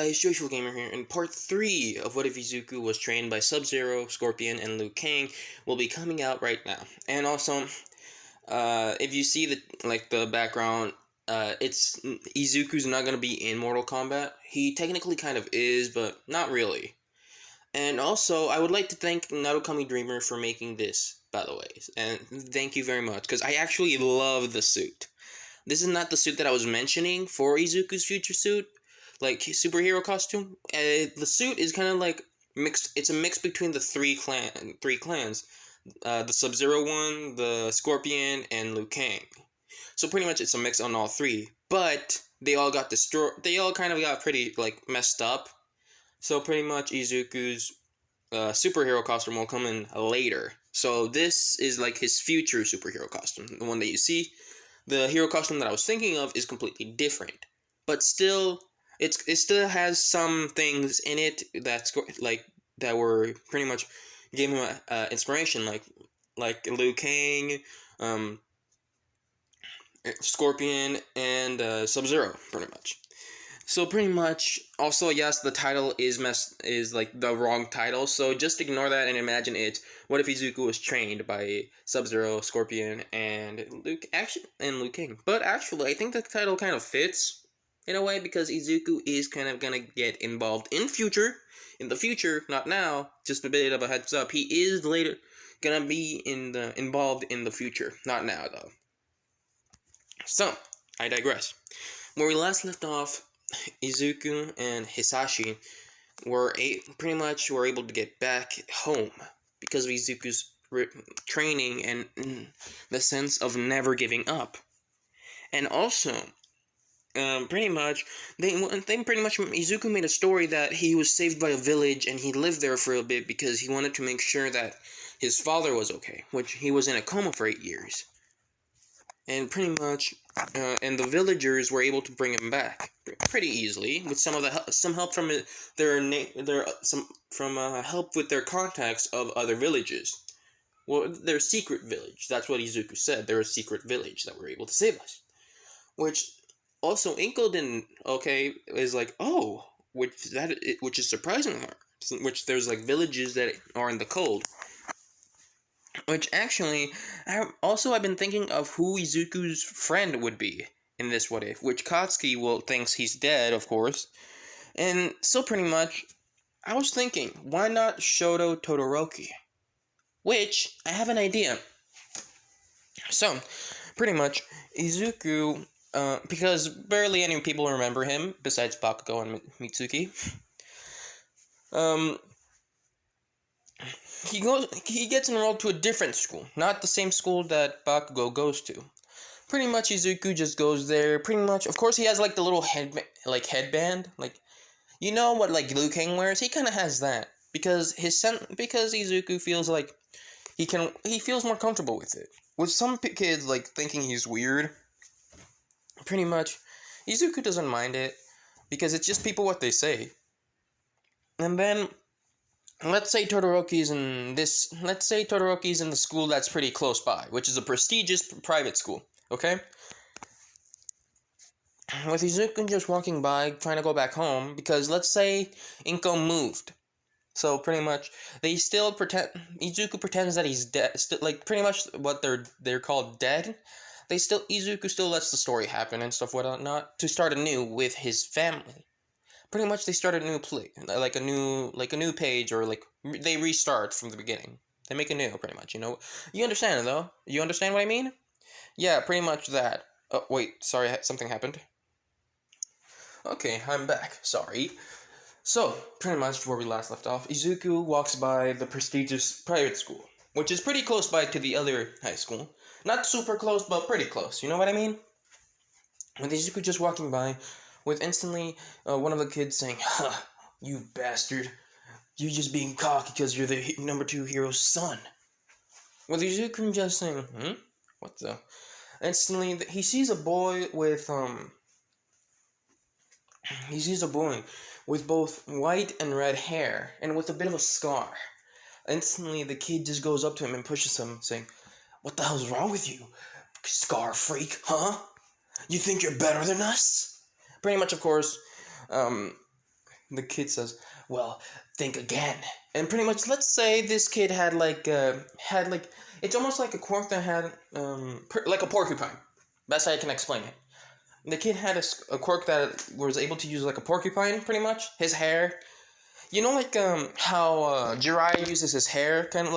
guys, Joyful Gamer here, and part 3 of What If Izuku Was Trained by Sub-Zero, Scorpion, and Liu Kang will be coming out right now. And also, if you see the background, it's Izuku's not gonna be in Mortal Kombat. He technically kind of is, but not really. And also, I would like to thank Narukami Dreamer for making this, by the way, and thank you very much, because I actually love the suit. This is not the suit that I was mentioning for Izuku's future suit, like his superhero costume. The suit is kind of like mixed. It's a mix between the three clans, the Sub-Zero one, the Scorpion, and Liu Kang. So pretty much it's a mix on all three. But they all got destroyed. They all kind of got pretty messed up. So pretty much Izuku's superhero costume will come in later. So this is like his future superhero costume, the one that you see. The hero costume that I was thinking of is completely different, but still, it still has some things in it that were pretty much gave him inspiration, like Liu Kang, Scorpion, and Sub-Zero, pretty much. So pretty much, also yes, the title is the wrong title, so just ignore that and imagine it. What if Izuku was trained by Sub-Zero, Scorpion, and Liu Kang? But actually, I think the title kind of fits in a way because Izuku is kind of gonna get involved in the future, not now. Just a bit of a heads up. He is later gonna be involved in the future, not now though. So I digress. Where we last left off, Izuku and Hisashi pretty much were able to get back home because of Izuku's training and the sense of never giving up. And also, Izuku made a story that he was saved by a village and he lived there for a bit because he wanted to make sure that his father was okay, which he was in a coma for 8 years. And pretty much, and the villagers were able to bring him back pretty easily with some help from help with their contacts of other villages. Well, their secret village. That's what Izuku said. They're a secret village that were able to save us. Which also Inko didn't. Okay, is like which is surprising her. Which there's villages that are in the cold. Which actually, I've been thinking of who Izuku's friend would be in this what if, which Katsuki thinks he's dead, of course. And so pretty much, I was thinking, why not Shoto Todoroki? Which, I have an idea. So, pretty much, Izuku, because barely any people remember him, besides Bakugo and Mitsuki, he gets enrolled to a different school, not the same school that Bakugo goes to. Pretty much Izuku just goes there, pretty much, of course he has the little headband, you know what Liu Kang wears? He kind of has that, because Izuku feels like he feels more comfortable with it. With some kids thinking he's weird, pretty much, Izuku doesn't mind it, because it's just people what they say. And then, let's say Todoroki's in the school that's pretty close by, which is a prestigious private school, okay? With Izuku just walking by, trying to go back home, because let's say Inko moved. So pretty much, Izuku pretends that he's dead, pretty much what they're called dead. Izuku still lets the story happen and stuff whatnot, to start anew with his family. Pretty much they start a new a new page, or they restart from the beginning. They make a new, pretty much, you understand it though? You understand what I mean? Yeah, pretty much that. Oh, wait, sorry, something happened. Okay, I'm back, sorry. So, pretty much where we last left off, Izuku walks by the prestigious private school, which is pretty close by to the other high school. Not super close, but pretty close, you know what I mean? With Izuku just walking by, with instantly one of the kids saying, "Huh, you bastard. You're just being cocky because you're the number 2 hero's son." With Izuku just saying, what the? Instantly, he sees a boy with, both white and red hair, and with a bit of a scar. Instantly, the kid just goes up to him and pushes him, saying, "What the hell's wrong with you, scar freak, huh? You think you're better than us?" Pretty much, of course, The kid says, "Well, think again." And pretty much, let's say this kid had like it's almost like a quirk that had like a porcupine. Best I can explain it. The kid had a quirk that was able to use like a porcupine, pretty much. His hair, like how Jirai uses his hair, kind of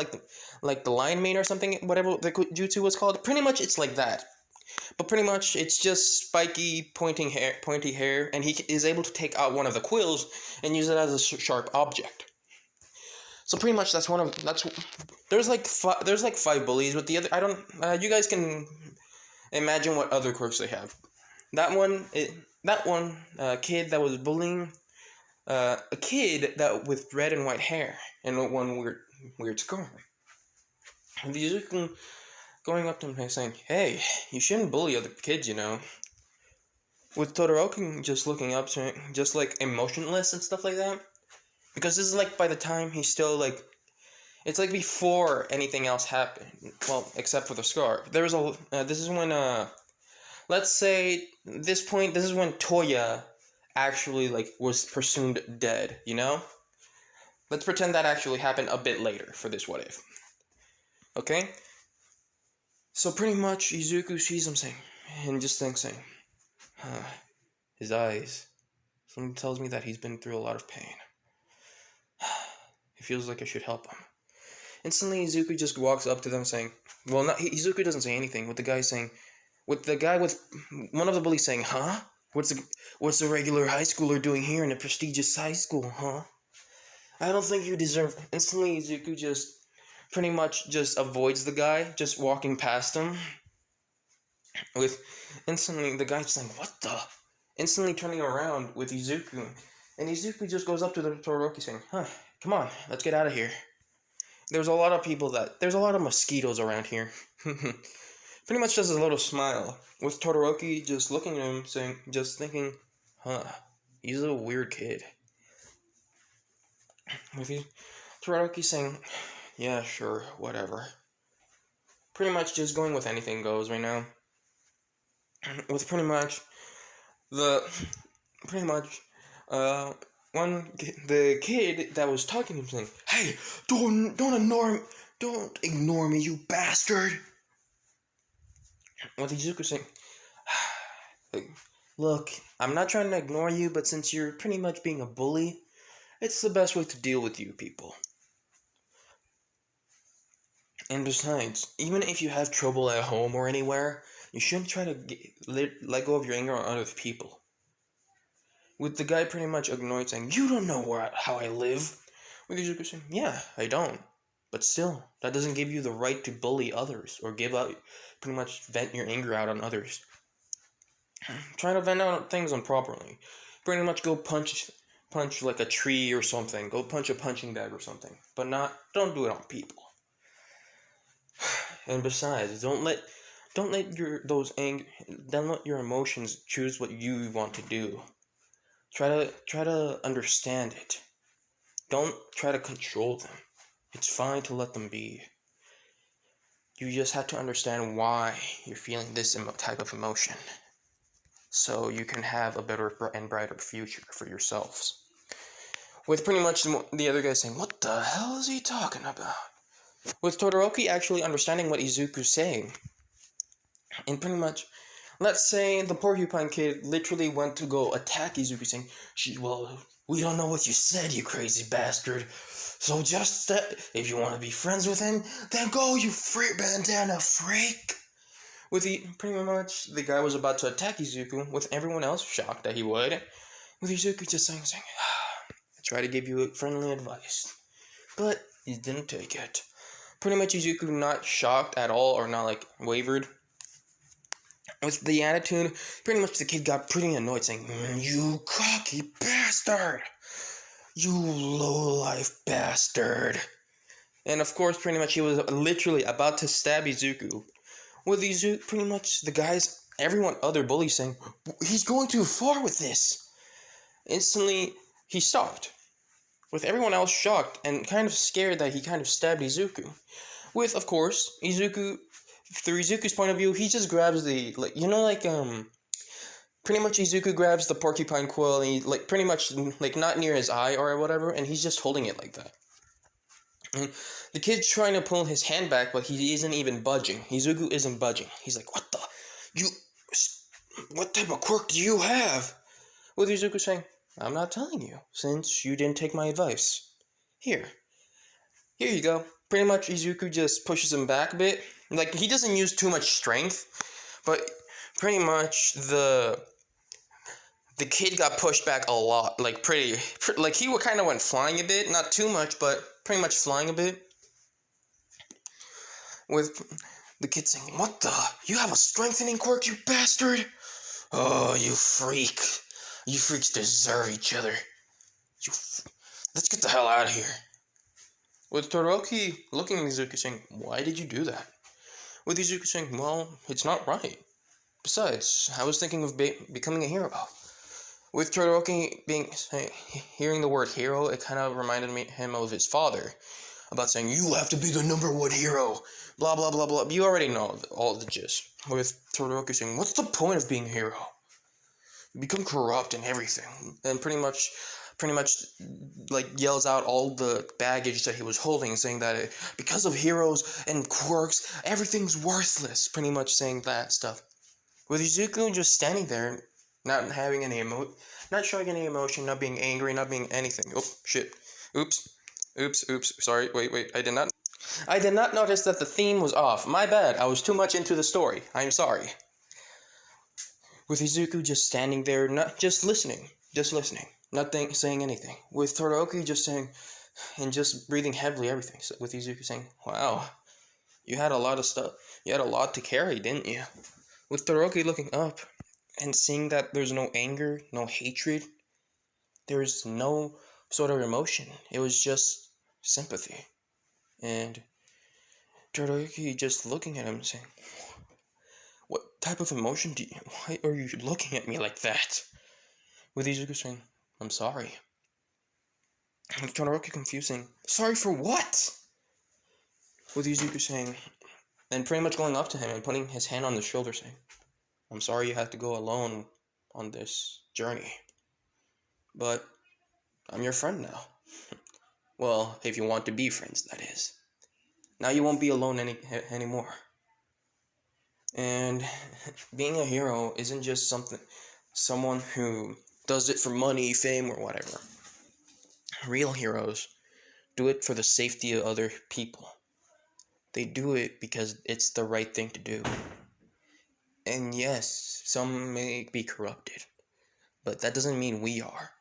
like the lion mane or something, whatever the jutsu was called. Pretty much, it's like that. But pretty much, it's just spiky, pointy hair, and he is able to take out one of the quills and use it as a sharp object. So pretty much, that's there's like five bullies. With the other, I don't. You guys can imagine what other quirks they have. That one kid that was bullying a kid that with red and white hair and one weird scar. And Izuku going up to him and saying, "Hey, you shouldn't bully other kids, you know." With Todoroki just looking up to him, just like emotionless and stuff like that. Because this is like by the time he's still like, it's like before anything else happened. Well, except for the scar. This is when let's say this point. This is when Toya actually like was presumed dead. Let's pretend that actually happened a bit later for this what if. Okay. So pretty much Izuku sees him and just saying, his eyes. Something tells me that he's been through a lot of pain. It feels like I should help him. Instantly, Izuku just walks up to them saying, well, Izuku doesn't say anything. With the guy with one of the bullies saying, huh? What's the regular high schooler doing here in a prestigious high school, huh? I don't think you deserve. Instantly, Izuku just pretty much just avoids the guy, just walking past him. With instantly the guy saying, what the? Instantly turning around with Izuku. And Izuku just goes up to the Todoroki saying, come on, let's get out of here. There's a lot of mosquitoes around here. Pretty much just a little smile. With Todoroki just looking at him, just thinking, he's a weird kid. With Todoroki saying, yeah, sure, whatever. Pretty much just going with anything goes right now. With the kid that was talking to him saying, hey, don't ignore me, you bastard. With Izuku saying, look, I'm not trying to ignore you, but since you're pretty much being a bully, it's the best way to deal with you people. And besides, even if you have trouble at home or anywhere, you shouldn't try to let go of your anger on other people. With the guy pretty much ignoring, saying, you don't know how I live. With Izuku saying, yeah, I don't. But still, that doesn't give you the right to bully others or pretty much vent your anger out on others. Try to vent out things improperly. Pretty much go punch like a tree or something. Go punch a punching bag or something. But don't do it on people. And besides, don't let your emotions choose what you want to do. Try to understand it. Don't try to control them. It's fine to let them be. You just have to understand why you're feeling this type of emotion, so you can have a better and brighter future for yourselves. With pretty much the other guy saying, what the hell is he talking about? With Todoroki actually understanding what Izuku's saying. And pretty much, let's say the porcupine kid literally went to go attack Izuku saying, well, we don't know what you said, you crazy bastard. So just if you want to be friends with him, then go, you freak bandana freak. Pretty much, the guy was about to attack Izuku, with everyone else shocked that he would. With Izuku just saying, I try to give you friendly advice, but he didn't take it. Pretty much Izuku not shocked at all, or not like wavered. With the attitude, pretty much the kid got pretty annoyed, saying, you cocky bastard! You low-life bastard! And of course, pretty much he was literally about to stab Izuku. With Izuku, pretty much the other bullies saying, he's going too far with this! Instantly, he stopped. With everyone else shocked and kind of scared that he kind of stabbed Izuku. With, of course, Izuku, through Izuku's point of view, he just grabs pretty much Izuku grabs the porcupine quill and he like pretty much like not near his eye or whatever, and he's just holding it like that. And the kid's trying to pull his hand back, but he isn't even budging. Izuku isn't budging. He's like, "What the? You? What type of quirk do you have?" With Izuku saying, "I'm not telling you, since you didn't take my advice. Here you go." Pretty much Izuku just pushes him back a bit. Like, he doesn't use too much strength, but pretty much the kid got pushed back a lot. Like, like he kind of went flying a bit, not too much, but pretty much flying a bit. With the kid saying, "What the? You have a strengthening quirk, you bastard? Oh, you freak. You freaks deserve each other. Let's get the hell out of here." With Todoroki looking at Izuku saying, "Why did you do that?" With Izuku saying, "Well, it's not right. Besides, I was thinking of becoming a hero." With Todoroki hearing the word hero, it kind of reminded him of his father, about saying, "You have to be the #1 hero, blah, blah, blah, blah." You already know all the gist. With Todoroki saying, "What's the point of being a hero? You become corrupt and everything." And pretty much, like, yells out all the baggage that he was holding, saying that because of heroes and quirks, everything's worthless. Pretty much saying that stuff. With Izuku just standing there, not having any not showing any emotion, not being angry, not being anything. Oh, shit. Oops. Sorry, wait, I did not notice that the theme was off. My bad, I was too much into the story. I'm sorry. With Izuku just standing there, not just listening, not saying anything. With Todoroki just saying, and just breathing heavily, everything. So with Izuku saying, "Wow, you had a lot of stuff. You had a lot to carry, didn't you?" With Todoroki looking up and seeing that there's no anger, no hatred, there's no sort of emotion. It was just sympathy. And Todoroki just looking at him saying, "What type of emotion do you... Why are you looking at me like that?" With Izuku saying, "I'm sorry." And Todoroki confusing, "Sorry for what?" With Izuku saying, and pretty much going up to him and putting his hand on his shoulder saying, "I'm sorry you had to go alone on this journey. But I'm your friend now. Well, if you want to be friends, that is. Now you won't be alone anymore." And being a hero isn't just someone who does it for money, fame, or whatever. Real heroes do it for the safety of other people. They do it because it's the right thing to do. And yes, some may be corrupted, but that doesn't mean we are.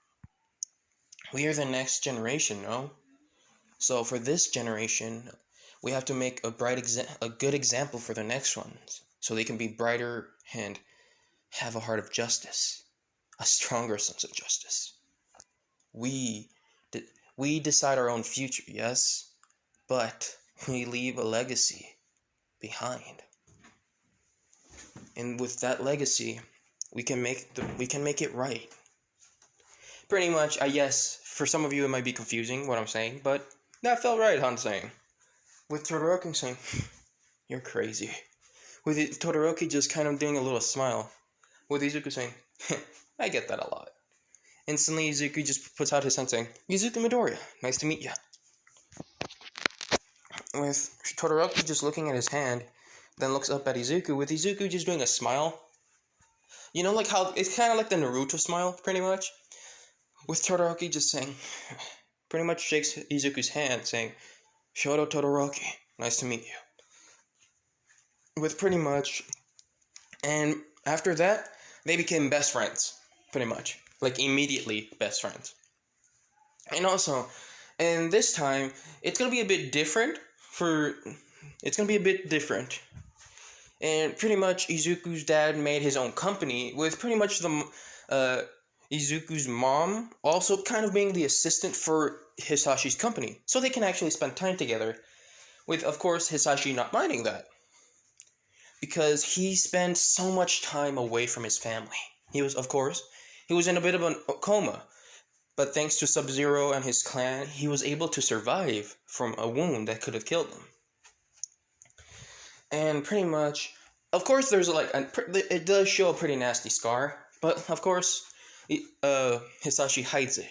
We are the next generation, no? So for this generation, we have to make a good example for the next ones, so they can be brighter and have a heart of justice, a stronger sense of justice. We we decide our own future, yes, but we leave a legacy behind. And with that legacy, we can make it right. Pretty much, I guess, for some of you it might be confusing what I'm saying, but that felt right, I'm saying. With Todoroki saying, "You're crazy." With Todoroki just kind of doing a little smile. With Izuku saying, "I get that a lot." Instantly, Izuku just puts out his hand saying, "Izuku Midoriya, nice to meet ya." With Todoroki just looking at his hand, then looks up at Izuku, with Izuku just doing a smile. You know, like how, it's kind of like the Naruto smile, pretty much. With Todoroki just saying, pretty much shakes Izuku's hand, saying, "Shoto Todoroki, nice to meet you." With pretty much, and after that, they became best friends, pretty much. Like, immediately best friends. And also, and this time, it's gonna be a bit different And pretty much, Izuku's dad made his own company, with pretty much Izuku's mom also kind of being the assistant for Hisashi's company, so they can actually spend time together, with, of course, Hisashi not minding that, because he spent so much time away from his family. He was in a bit of a coma, but thanks to Sub-Zero and his clan, he was able to survive from a wound that could have killed him. And pretty much, of course, there's it does show a pretty nasty scar, But of course, Hisashi hides it.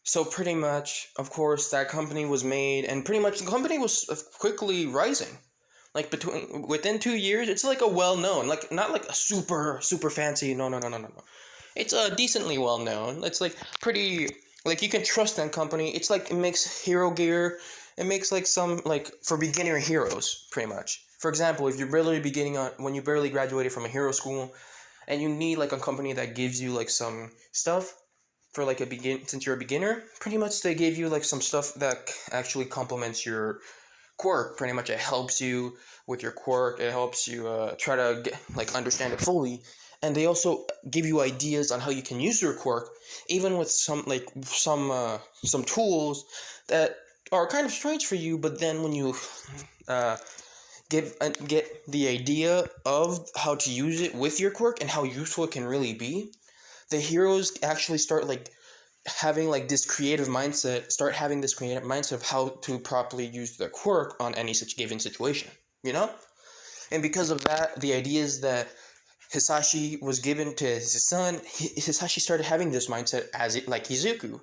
So pretty much, of course, that company was made, and pretty much the company was quickly rising. Like within 2 years, it's like a well known, like not like a super fancy. No. It's decently well known. It's like pretty, like you can trust that company. It's like it makes hero gear. It makes like some like for beginner heroes, pretty much. For example, if you're barely beginning on when you barely graduated from a hero school, and you need like a company that gives you like some stuff for like since you're a beginner, pretty much they gave you like some stuff that actually complements your quirk. Pretty much it helps you with your quirk. It helps you try to like understand it fully, and they also give you ideas on how you can use your quirk, even with some tools that are kind of strange for you. But then when you uh, get the idea of how to use it with your quirk and how useful it can really be, the heroes actually start like having like this creative mindset, of how to properly use their quirk on any such given situation, you know? And because of that, the ideas that Hisashi was given to his son, Hisashi started having this mindset as it, like Izuku.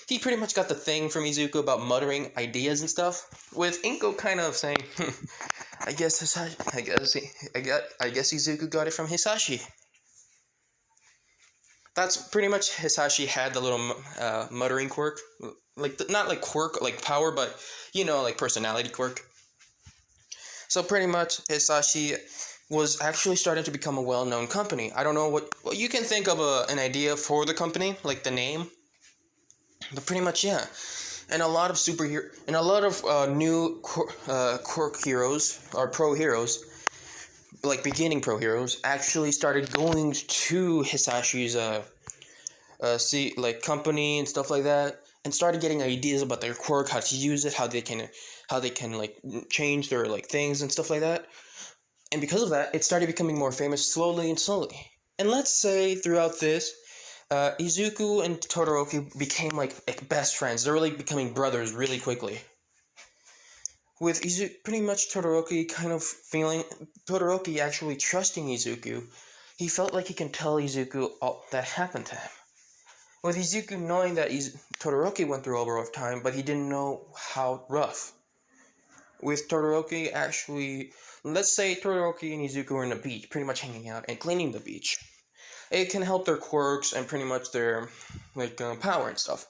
He pretty much got the thing from Izuku about muttering ideas and stuff, with Inko kind of saying, I guess Izuku got it from Hisashi. That's pretty much Hisashi had the little muttering quirk, like not like quirk like power, but like personality quirk. So pretty much Hisashi was actually starting to become a well-known company. I don't know what you can think of an idea for the company, like the name, but pretty much yeah. And a lot of new quirk heroes or pro heroes, like beginning pro heroes, actually started going to Hisashi's see like company and stuff like that, and started getting ideas about their quirk, how to use it, how they can like change their like things and stuff like that. And because of that, it started becoming more famous slowly and slowly. And let's say throughout this, Izuku and Todoroki became like best friends. They're really becoming brothers really quickly. With Izuku, pretty much Todoroki actually trusting Izuku, he felt like he can tell Izuku all that happened to him. With Izuku knowing that Todoroki went through a rough time, but he didn't know how rough. With Todoroki actually, let's say Todoroki and Izuku are on the beach, pretty much hanging out and cleaning the beach. It can help their quirks and pretty much their power and stuff.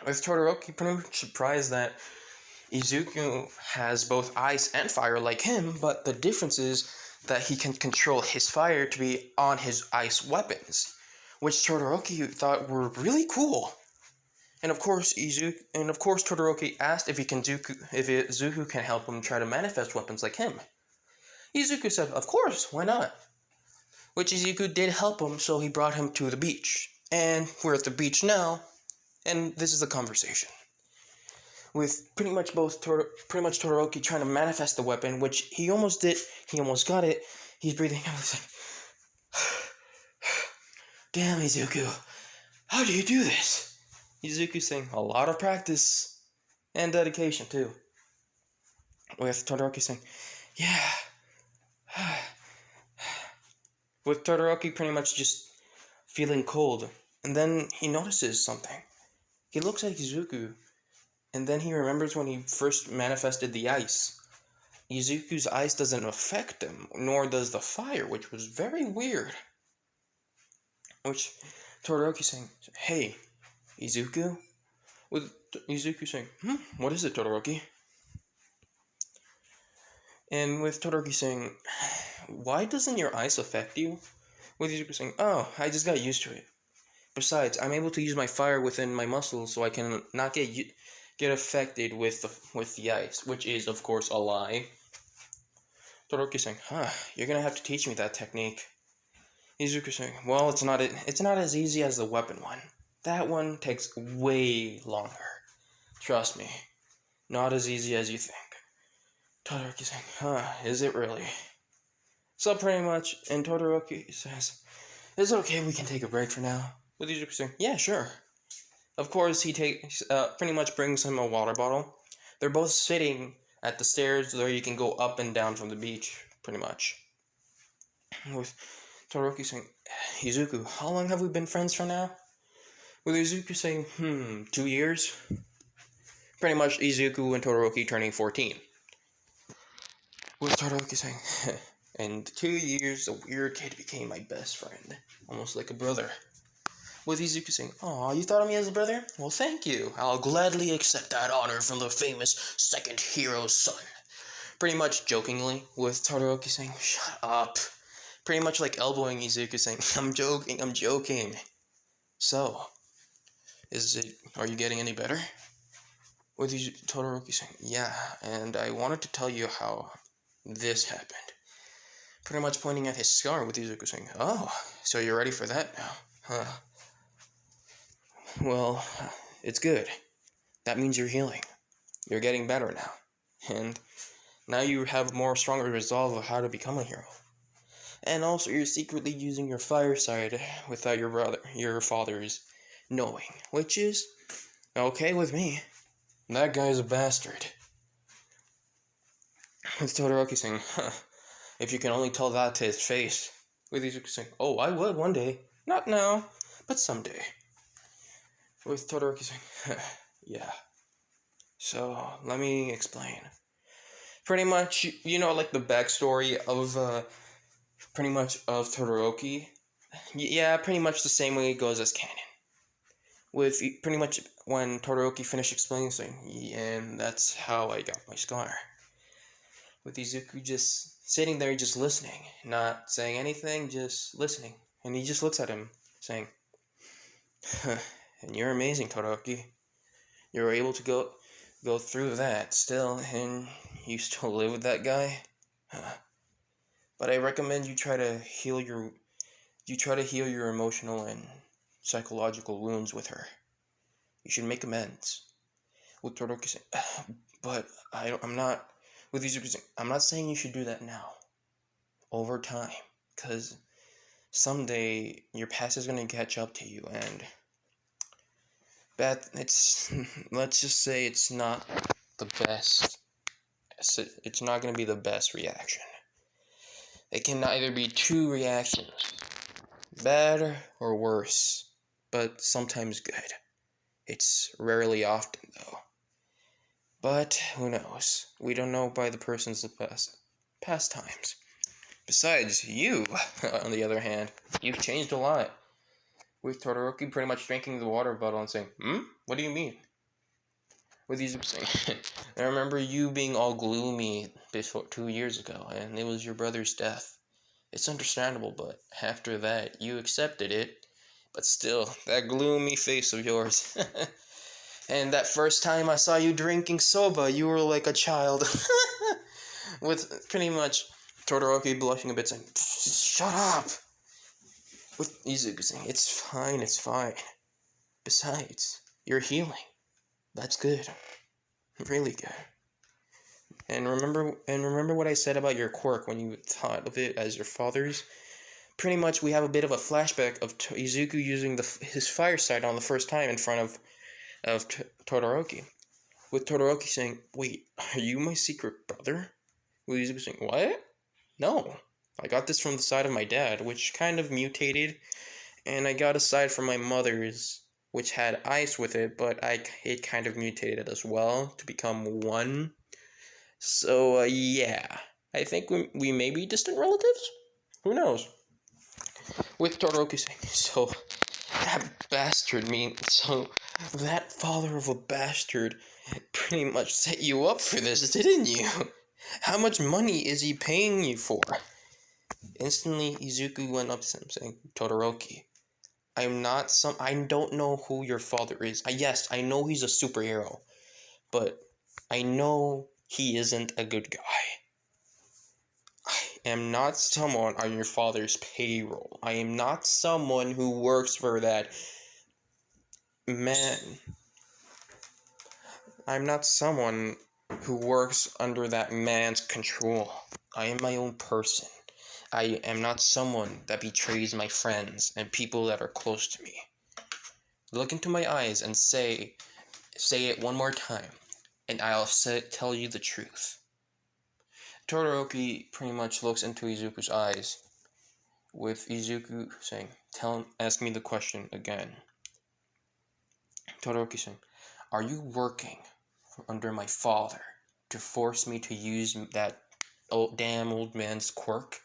With Todoroki pretty much surprised that Izuku has both ice and fire like him, but the difference is that he can control his fire to be on his ice weapons, which Todoroki thought were really cool. And of course, Todoroki asked if Izuku can help him try to manifest weapons like him. Izuku said, "Of course, why not?" Which Izuku did help him, so he brought him to the beach. And we're at the beach now, and this is the conversation. With pretty much Todoroki trying to manifest the weapon, which he almost did. He almost got it. He's breathing out. He's like, "Damn, Izuku, how do you do this?" Izuku's saying, "A lot of practice and dedication too." With Todoroki saying, "Yeah." With Todoroki pretty much just feeling cold, and then he notices something. He looks at Izuku, and then he remembers when he first manifested the ice. Izuku's ice doesn't affect him, nor does the fire, which was very weird. Which Todoroki saying, "Hey, Izuku?" With Izuku saying, "What is it, Todoroki?" And with Todoroki saying, "Why doesn't your ice affect you?" With Izuku saying, "Oh, I just got used to it. Besides, I'm able to use my fire within my muscles, so I can not get affected with the ice," which is, of course, a lie. Todoroki saying, "You're gonna have to teach me that technique." Izuku saying, "Well, it's not as easy as the weapon one. That one takes way longer. Trust me, not as easy as you think." Todoroki saying, "Is it really?" So pretty much, and Todoroki says, "Is it okay we can take a break for now?" With Izuku saying, "Yeah, sure." Of course, he pretty much brings him a water bottle. They're both sitting at the stairs where you can go up and down from the beach, pretty much. With Todoroki saying, Izuku, how long have we been friends for now? With Izuku saying, 2 years? Pretty much Izuku and Todoroki turning 14. With Todoroki saying, in 2 years, a weird kid became my best friend. Almost like a brother. With Izuku saying, "Aw, you thought of me as a brother? Well, thank you. I'll gladly accept that honor from the famous second hero's son." Pretty much jokingly, with Todoroki saying, "Shut up." Pretty much like elbowing Izuku saying, I'm joking, I'm joking. So, are you getting any better? With Todoroki saying, yeah, and I wanted to tell you how this happened. Pretty much pointing at his scar with Izuku saying, oh, so you're ready for that now, huh? Well, it's good. That means you're healing. You're getting better now. And now you have more stronger resolve of how to become a hero. And also you're secretly using your fire side without your father's knowing. Which is okay with me. That guy's a bastard. With Todoroki saying, if you can only tell that to his face. With Izuku saying, oh, I would one day. Not now, but someday. With Todoroki saying, yeah. So, let me explain. Pretty much, like the backstory of, pretty much of Todoroki. Yeah, pretty much the same way it goes as canon. With pretty much when Todoroki finished explaining something, and that's how I got my scar. With Izuku just sitting there, just listening, not saying anything, just listening. And he just looks at him, saying, and you're amazing, Todoroki. You're able to go through that still, and you still live with that guy? But I recommend you try to heal your emotional and psychological wounds with her. You should make amends. With Todoroki saying, but I'm not. With Izuku saying, I'm not saying you should do that now. Over time, because someday your past is gonna catch up to you, and let's just say it's not the best. It's not gonna be the best reaction. It can either be two reactions, bad or worse, but sometimes good. It's rarely often, though. But who knows? We don't know by the person's past times. Besides, you, on the other hand, you've changed a lot. With Todoroki pretty much drinking the water bottle and saying, what do you mean? With Izuku saying, I remember you being all gloomy before 2 years ago, and it was your brother's death. It's understandable, but after that, you accepted it. But still, that gloomy face of yours. And that first time I saw you drinking soba, you were like a child. With pretty much Todoroki blushing a bit, saying, shut up! With Izuku saying, it's fine, it's fine. Besides, you're healing. That's good. Really good. And remember what I said about your quirk when you thought of it as your father's? Pretty much we have a bit of a flashback of Izuku using his fire side on the first time in front of Todoroki. With Todoroki saying, wait, are you my secret brother? With Izuku saying, what? No. I got this from the side of my dad, which kind of mutated, and I got a side from my mother's, which had ice with it, but it kind of mutated as well to become one. So, yeah. I think we may be distant relatives? Who knows? With Todoroki saying, so, that father of a bastard pretty much set you up for this, didn't you? How much money is he paying you for? Instantly, Izuku went up to him, saying, Todoroki, I don't know who your father is. Yes, I know he's a superhero, but I know he isn't a good guy. I am not someone on your father's payroll. I am not someone who works for that man. I'm not someone who works under that man's control. I am my own person. I am not someone that betrays my friends and people that are close to me. Look into my eyes and say it one more time, and I'll tell you the truth. Todoroki pretty much looks into Izuku's eyes With Izuku saying, ask me the question again. Todoroki saying, are you working under my father to force me to use that damn old man's quirk?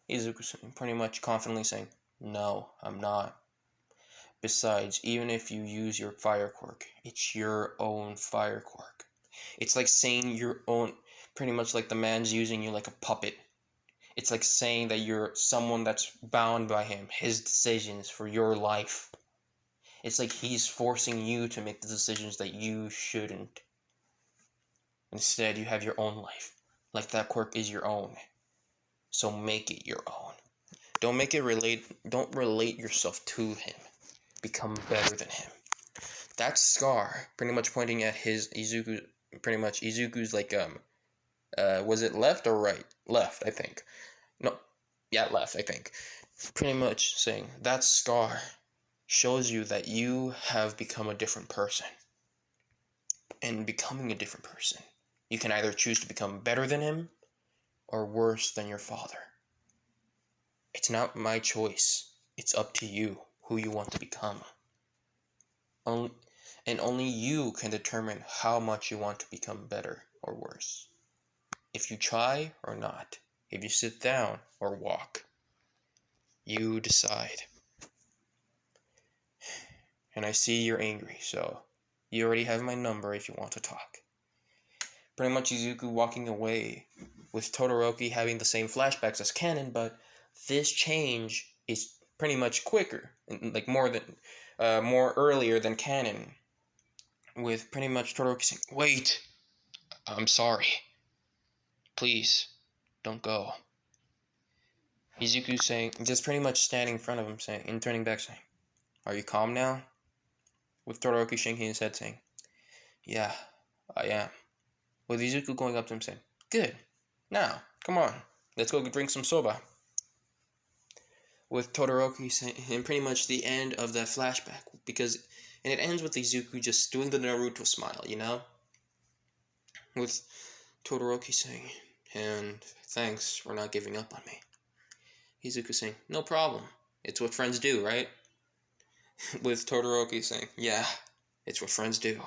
Izuku saying, pretty much confidently saying, no, I'm not. Besides, even if you use your fire quirk, it's your own fire quirk. It's like saying your own, pretty much like the man's using you like a puppet. It's like saying that you're someone that's bound by him, his decisions for your life. It's like he's forcing you to make the decisions that you shouldn't. Instead, you have your own life. Like that quirk is your own. So make it your own. Don't relate yourself to him. Become better than him. That's Scar, pretty much pointing at his Izuku, pretty much Izuku's like, was it left or right? Left, I think. No, yeah, left, I think. Pretty much saying, that Scar shows you that you have become a different person. And becoming a different person, you can either choose to become better than him or worse than your father. It's not my choice. It's up to you who you want to become. And only you can determine how much you want to become better or worse. If you try or not. If you sit down or walk. You decide. And I see you're angry, so you already have my number if you want to talk. Pretty much Izuku walking away with Todoroki having the same flashbacks as canon, but this change is pretty much quicker, like more earlier than canon. With pretty much Todoroki saying, wait, I'm sorry. Please, don't go. Izuku saying, just pretty much standing in front of him saying, and turning back saying, are you calm now? With Todoroki shaking his head saying, yeah, I am. With Izuku going up to him saying, good, now, come on, let's go drink some soba. With Todoroki saying, and pretty much the end of that flashback, and it ends with Izuku just doing the Naruto smile, you know? With Todoroki saying, and thanks for not giving up on me. Izuku saying, no problem, it's what friends do, right? With Todoroki saying, yeah, it's what friends do.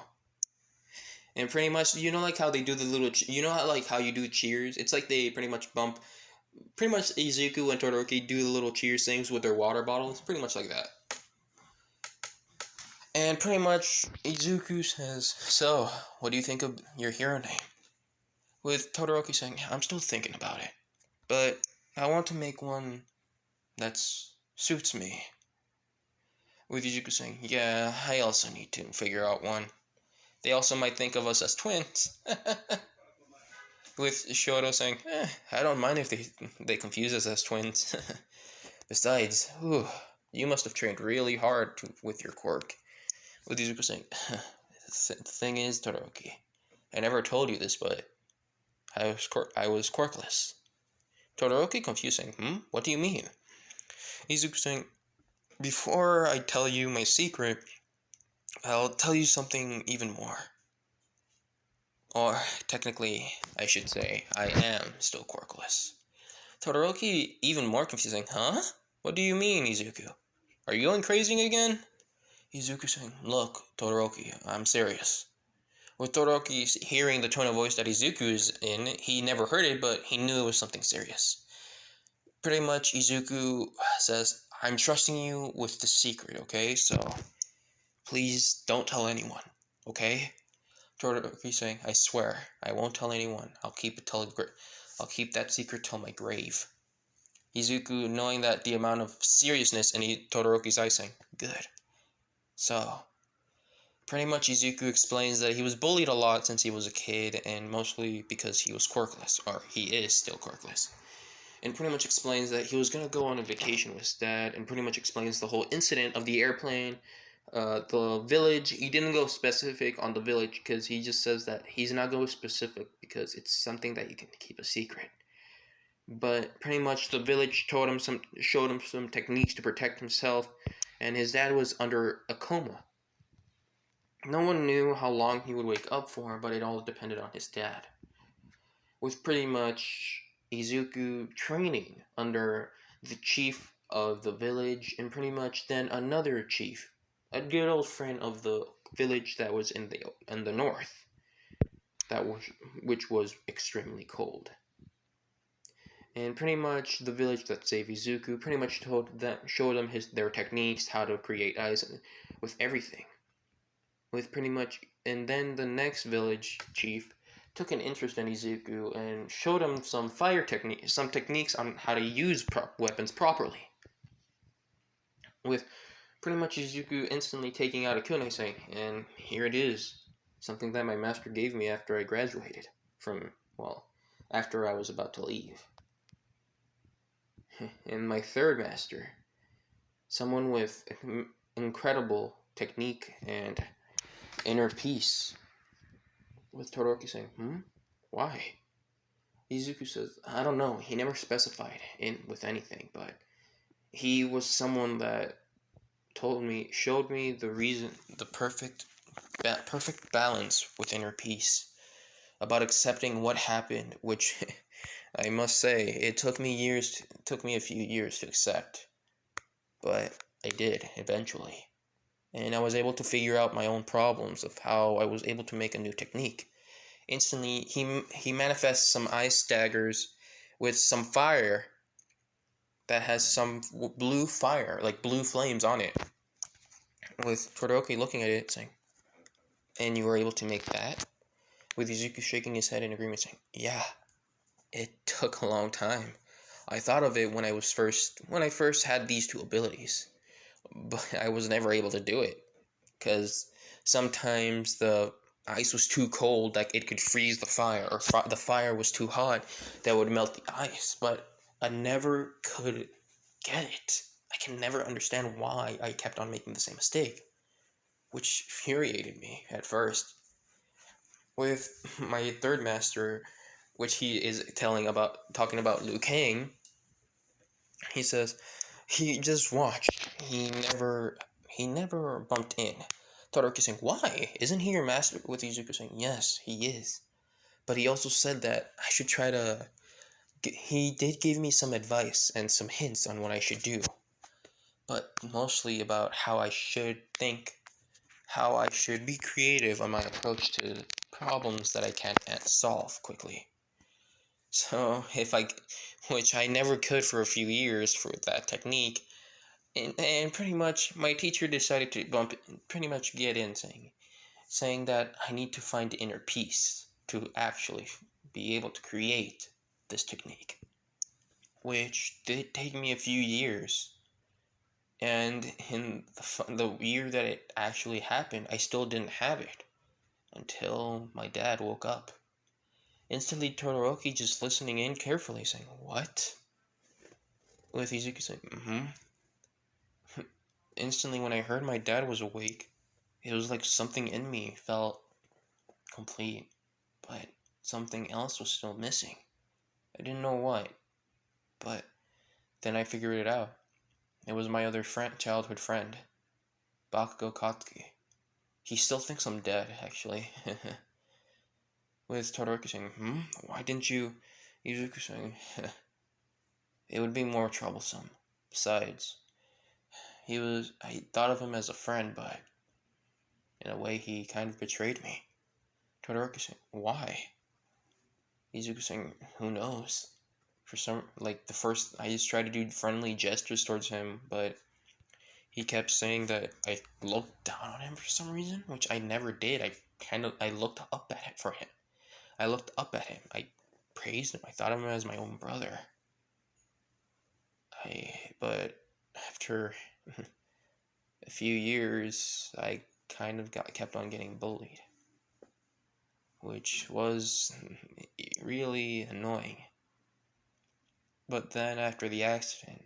And pretty much, you know, like how they do the little, you know how, like how you do cheers? It's like they pretty much pretty much Izuku and Todoroki do the little cheers things with their water bottles. Pretty much like that. And pretty much, Izuku says, so, what do you think of your hero name? With Todoroki saying, I'm still thinking about it. But I want to make one that suits me. With Izuku saying, yeah, I also need to figure out one. They also might think of us as twins. With Shoto saying, I don't mind if they confuse us as twins. Besides, you must have trained really hard with your quirk. With Izuku saying, the thing is, Todoroki, I never told you this, but I was quirkless. Todoroki confusing, what do you mean? Izuku saying, before I tell you my secret, I'll tell you something even more. Or, technically, I should say, I am still quirkless. Todoroki even more confusing, huh? What do you mean, Izuku? Are you going crazy again? Izuku saying, look, Todoroki, I'm serious. With Todoroki hearing the tone of voice that Izuku is in, he never heard it, but he knew it was something serious. Pretty much, Izuku says, I'm trusting you with the secret, okay? So, please don't tell anyone, okay? Todoroki saying, I swear, I won't tell anyone. I'll keep that secret till my grave. Izuku, knowing that the amount of seriousness in Todoroki's eyes, saying, good. So, pretty much Izuku explains that he was bullied a lot since he was a kid, and mostly because he was quirkless, or he is still quirkless. And pretty much explains that he was going to go on a vacation with his dad, and pretty much explains the whole incident of the airplane, the village. He didn't go specific on the village because he just says that he's not going specific because it's something that you can keep a secret. But pretty much the village showed him some techniques to protect himself, and his dad was under a coma. No one knew how long he would wake up for, but it all depended on his dad. With pretty much Izuku training under the chief of the village, and pretty much then another chief, a good old friend of the village that was in the north, that was which was extremely cold. And pretty much the village that saved Izuku pretty much showed them their techniques, how to create ice, with everything, with pretty much. And then the next village chief took an interest in Izuku and showed him some techniques on how to use weapons properly. With pretty much Izuku instantly taking out a kunai saying, and here it is, something that my master gave me after I graduated after I was about to leave. And my third master, someone with incredible technique and inner peace, with Todoroki saying, why? Izuku says, I don't know, he never specified with anything, but he was someone that showed me the reason, the perfect balance with inner peace, about accepting what happened, which I must say, it took me a few years to accept, but I did eventually. And I was able to figure out my own problems of how I was able to make a new technique. Instantly, he manifests some ice daggers with some fire that has some blue fire, like blue flames on it. With Todoroki looking at it, saying, and you were able to make that? With Izuku shaking his head in agreement, saying, yeah, it took a long time. I thought of it when I first had these two abilities, but I was never able to do it, because sometimes the ice was too cold, like it could freeze the fire, or the fire was too hot that would melt the ice, but I never could get it. I can never understand why I kept on making the same mistake, which infuriated me at first. With my third master, which he is talking about Liu Kang, he says, he just watched. He never bumped in. Todoroki saying, why? Isn't he your master? With Izuku saying, yes, he is. But he also said that I should try to... He did give me some advice and some hints on what I should do. But mostly about how I should think, how I should be creative on my approach to problems that I can't solve quickly. So, which I never could for a few years for that technique, and pretty much my teacher decided to pretty much get in saying that I need to find inner peace to actually be able to create this technique, which did take me a few years. And in the year that it actually happened, I still didn't have it until my dad woke up. Instantly, Todoroki just listening in carefully, saying, what? With Izuku saying, Instantly, when I heard my dad was awake, it was like something in me felt complete, but something else was still missing. I didn't know what, but then I figured it out. It was my other childhood friend, Bakugo Katsuki. He still thinks I'm dead, actually. With Todoroki saying, why didn't you? Izuku saying, it would be more troublesome. Besides, I thought of him as a friend, but in a way he kind of betrayed me. Todoroki saying, why? Izuku saying, who knows? For some, I just tried to do friendly gestures towards him, but he kept saying that I looked down on him for some reason, which I never did. I looked up at him for him. I looked up at him. I praised him. I thought of him as my own brother. But after a few years, I kind of kept on getting bullied, which was really annoying. But then after the accident,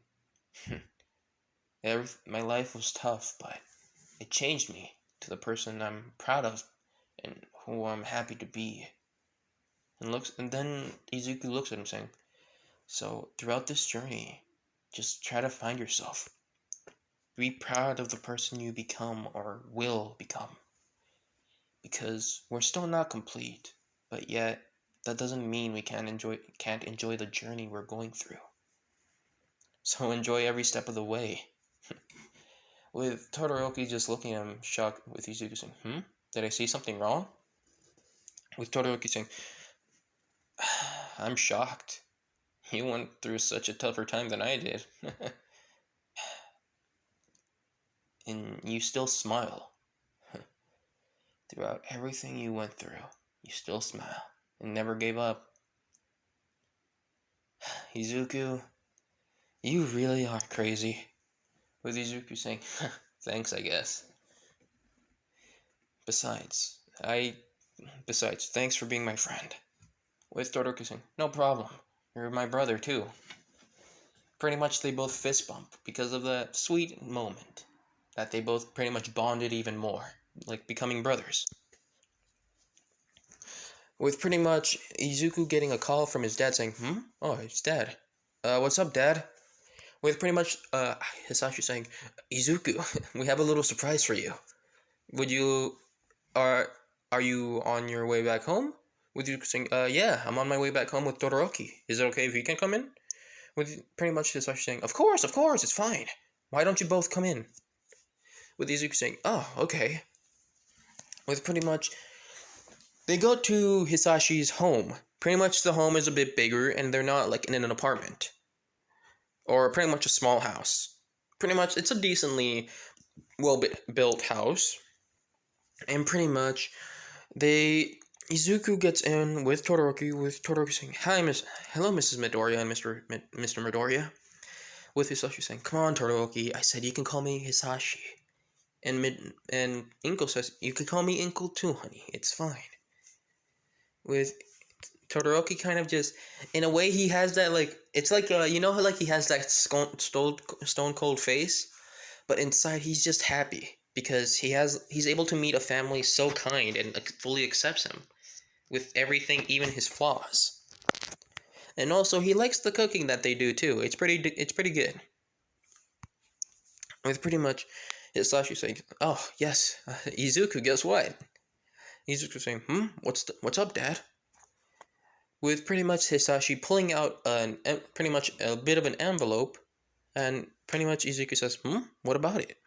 my life was tough, but it changed me to the person I'm proud of and who I'm happy to be. And then Izuku looks at him saying, so throughout this journey, just try to find yourself. Be proud of the person you become or will become. Because we're still not complete, but yet that doesn't mean we can't enjoy the journey we're going through. so enjoy every step of the way. With Todoroki just looking at him, shocked, with Izuku saying, Did I say something wrong? With Todoroki saying, I'm shocked. You went through such a tougher time than I did. And you still smile. Throughout everything you went through, you still smile and never gave up. Izuku, you really are crazy. With Izuku saying, thanks, I guess. Besides, thanks for being my friend. With Todoroki saying, no problem. You're my brother, too. Pretty much they both fist bump because of the sweet moment that they both pretty much bonded even more, like becoming brothers. With pretty much Izuku getting a call from his dad saying, Oh, it's dad. What's up, dad? With pretty much Hisashi saying, Izuku, we have a little surprise for you. Would you are you on your way back home? With Izuku saying, yeah, I'm on my way back home with Todoroki. Is it okay if he can come in? With pretty much Hisashi saying, of course, it's fine. Why don't you both come in? With Izuku saying, oh, okay. With pretty much they go to Hisashi's home. Pretty much the home is a bit bigger and they're not like in an apartment. Or pretty much a small house. Pretty much it's a decently well built house. And pretty much Izuku gets in with Todoroki saying, hello Mrs. Midoriya and Mr. Midoriya. With Hisashi saying, come on Todoroki, I said you can call me Hisashi. And Inko says, you can call me Inkle too, honey, it's fine. With Todoroki kind of just, in a way he has that like, it's like, you know how like he has that stone cold face? But inside he's just happy. Because he's able to meet a family so kind and fully accepts him. With everything, even his flaws. And also, he likes the cooking that they do too. It's pretty good. With pretty much Hisashi saying, "Oh yes, Izuku, guess what?" Izuku saying, what's up, Dad?" With pretty much Hisashi pulling out pretty much a bit of an envelope, and pretty much Izuku says, what about it?"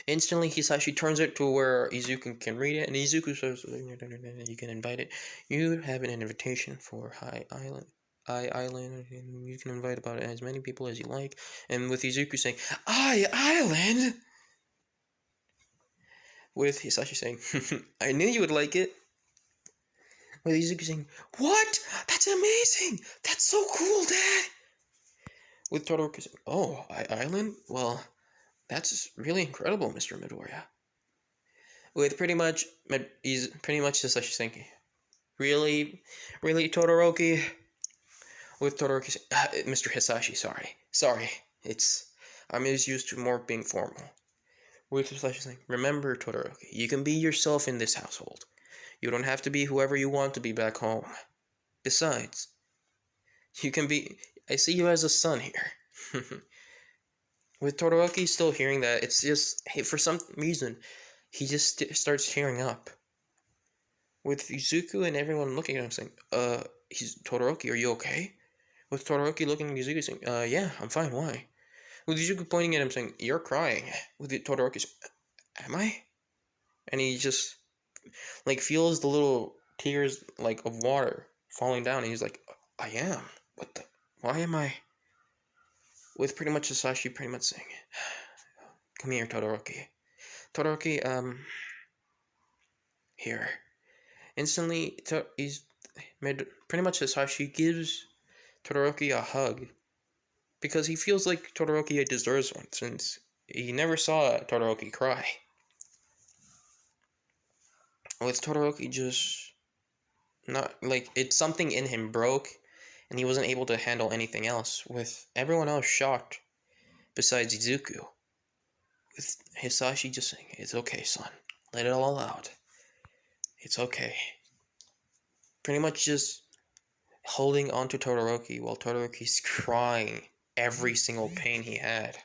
Instantly, Hisashi turns it to where Izuku can read it, and Izuku says, "You can invite it. You have an invitation for High Island, and you can invite about as many people as you like." And with Izuku saying, Island?" With Hisashi saying, "I knew you would like it." With Izuku saying, "What? That's amazing! That's so cool, Dad!" With Todoroki saying, "Oh, Island? Well, that's really incredible, Mr. Midoriya." With pretty much Hisashi saying, "Really, Todoroki?" With Todoroki saying, "Mr. Hisashi, sorry, I'm just used to more being formal." With Hisashi saying, "Remember, Todoroki, you can be yourself in this household. You don't have to be whoever you want to be back home. Besides, I see you as a son here." With Todoroki still hearing that, it's just, for some reason, he just starts tearing up. With Izuku and everyone looking at him saying, Todoroki, are you okay?" With Todoroki looking at Izuku saying, yeah, I'm fine, why?" With Izuku pointing at him saying, "You're crying." With Todoroki saying, "Am I?" And he just, like, feels the little tears, like, of water falling down, and he's like, "I am. Why am I?" With pretty much Sasashi pretty much saying, "Come here, Todoroki. Todoroki, here." Instantly, pretty much Sasashi gives Todoroki a hug. Because he feels like Todoroki deserves one, since he never saw Todoroki cry. With Todoroki just not, like, it's something in him broke, and he wasn't able to handle anything else, with everyone else shocked, besides Izuku. With Hisashi just saying, "It's okay, son. Let it all out. It's okay." Pretty much just holding on to Todoroki while Todoroki's crying every single pain he had.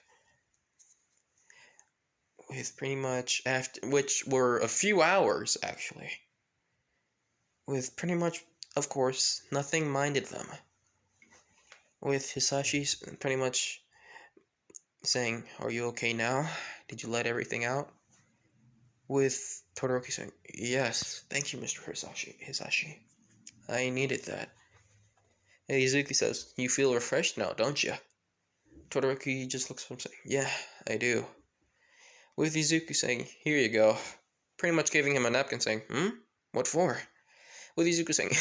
With pretty much which were a few hours, actually. With pretty much, of course, nothing minded them. With Hisashi's pretty much saying, "Are you okay now? Did you let everything out?" With Todoroki saying, "Yes, thank you, Mr. Hisashi. I needed that." And Izuku says, "You feel refreshed now, don't you?" Todoroki just looks at him saying, "Yeah, I do." With Izuku saying, "Here you go." Pretty much giving him a napkin saying, What for?" With Izuku saying,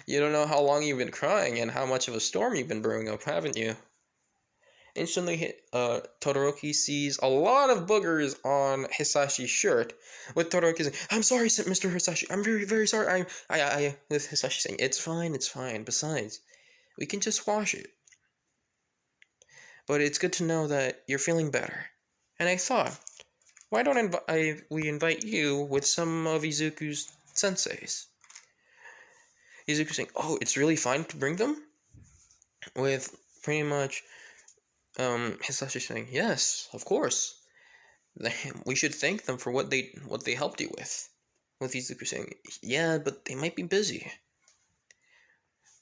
"You don't know how long you've been crying and how much of a storm you've been brewing up, haven't you?" Instantly, Todoroki sees a lot of boogers on Hisashi's shirt. With Todoroki saying, "I'm sorry, Mr. Hisashi. I'm very, very sorry. With Hisashi saying, It's fine, it's fine. Besides, we can just wash it. But it's good to know that you're feeling better." And I thought, why don't we invite you with some of Izuku's senseis? Izuku saying, "Oh, it's really fine to bring them?" With pretty much Hisashi saying, "Yes, of course. We should thank them for what they helped you with." With Izuku saying, "Yeah, but they might be busy."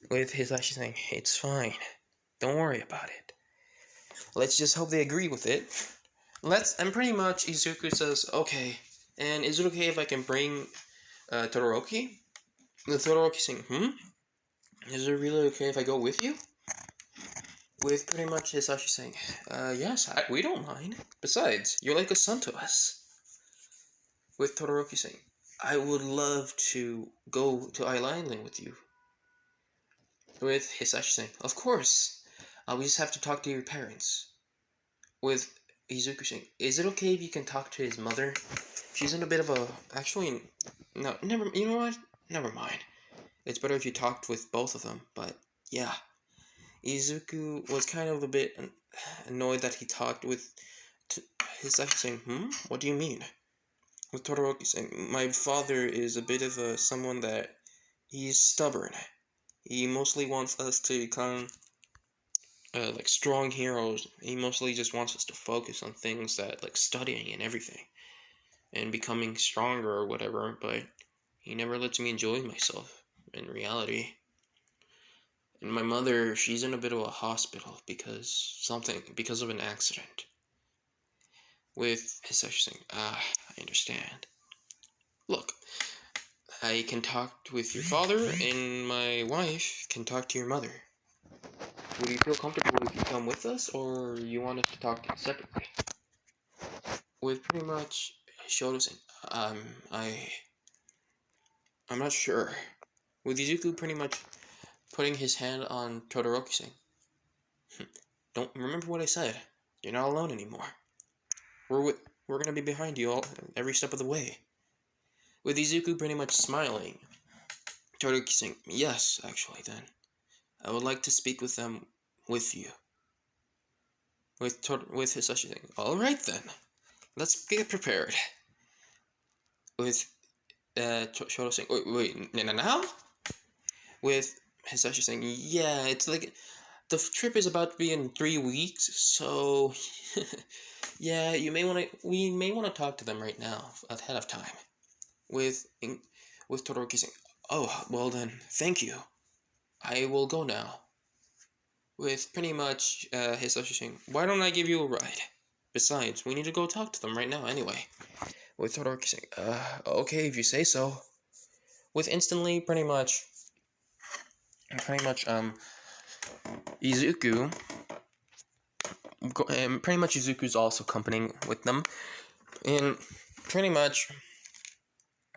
With Hisashi saying, "It's fine. Don't worry about it. Let's just hope they agree with it." And pretty much Izuku says, "Okay. And is it okay if I can bring Todoroki?" With Todoroki saying, Is it really okay if I go with you?" With pretty much Hisashi saying, Yes, we don't mind. Besides, you're like a son to us." With Todoroki saying, "I would love to go to Isle Island with you." With Hisashi saying, "Of course. We just have to talk to your parents." With Izuku saying, "Is it okay if you can talk to his mother? She's in a bit of a... Actually, no, never... You know what? Never mind. It's better if you talked with both of them, but yeah." Izuku was kind of a bit annoyed that he talked with Hisashi saying, What do you mean?" With Todoroki saying, "My father is a bit of someone that he's stubborn. He mostly wants us to become like strong heroes. He mostly just wants us to focus on things that like studying and everything and becoming stronger or whatever, but he never lets me enjoy myself in reality. And my mother, she's in a bit of a hospital because of an accident." With Hisashi saying, I understand. Look, I can talk with your father, and my wife can talk to your mother. Would you feel comfortable if you come with us, or you want us to talk separately? With pretty much Shoto saying, I'm not sure. With Izuku pretty much putting his hand on Todoroki saying, Don't remember what I said. You're not alone anymore. We're gonna be behind you all every step of the way. With Izuku pretty much smiling, Todoroki saying, Yes, actually then. I would like to speak with them with you. With Hisashi saying, Alright then. Let's get prepared. With Shoto saying, wait, now? With Hisashi saying, yeah, it's like the trip is about to be in 3 weeks, so yeah, we may want to talk to them right now ahead of time. With Todoroki saying, oh, well then, thank you. I will go now. With pretty much Hisashi saying, why don't I give you a ride? Besides, we need to go talk to them right now anyway. With Todoroki saying, okay, if you say so. With instantly pretty much Izuku, pretty much Izuku's also accompanying with them, and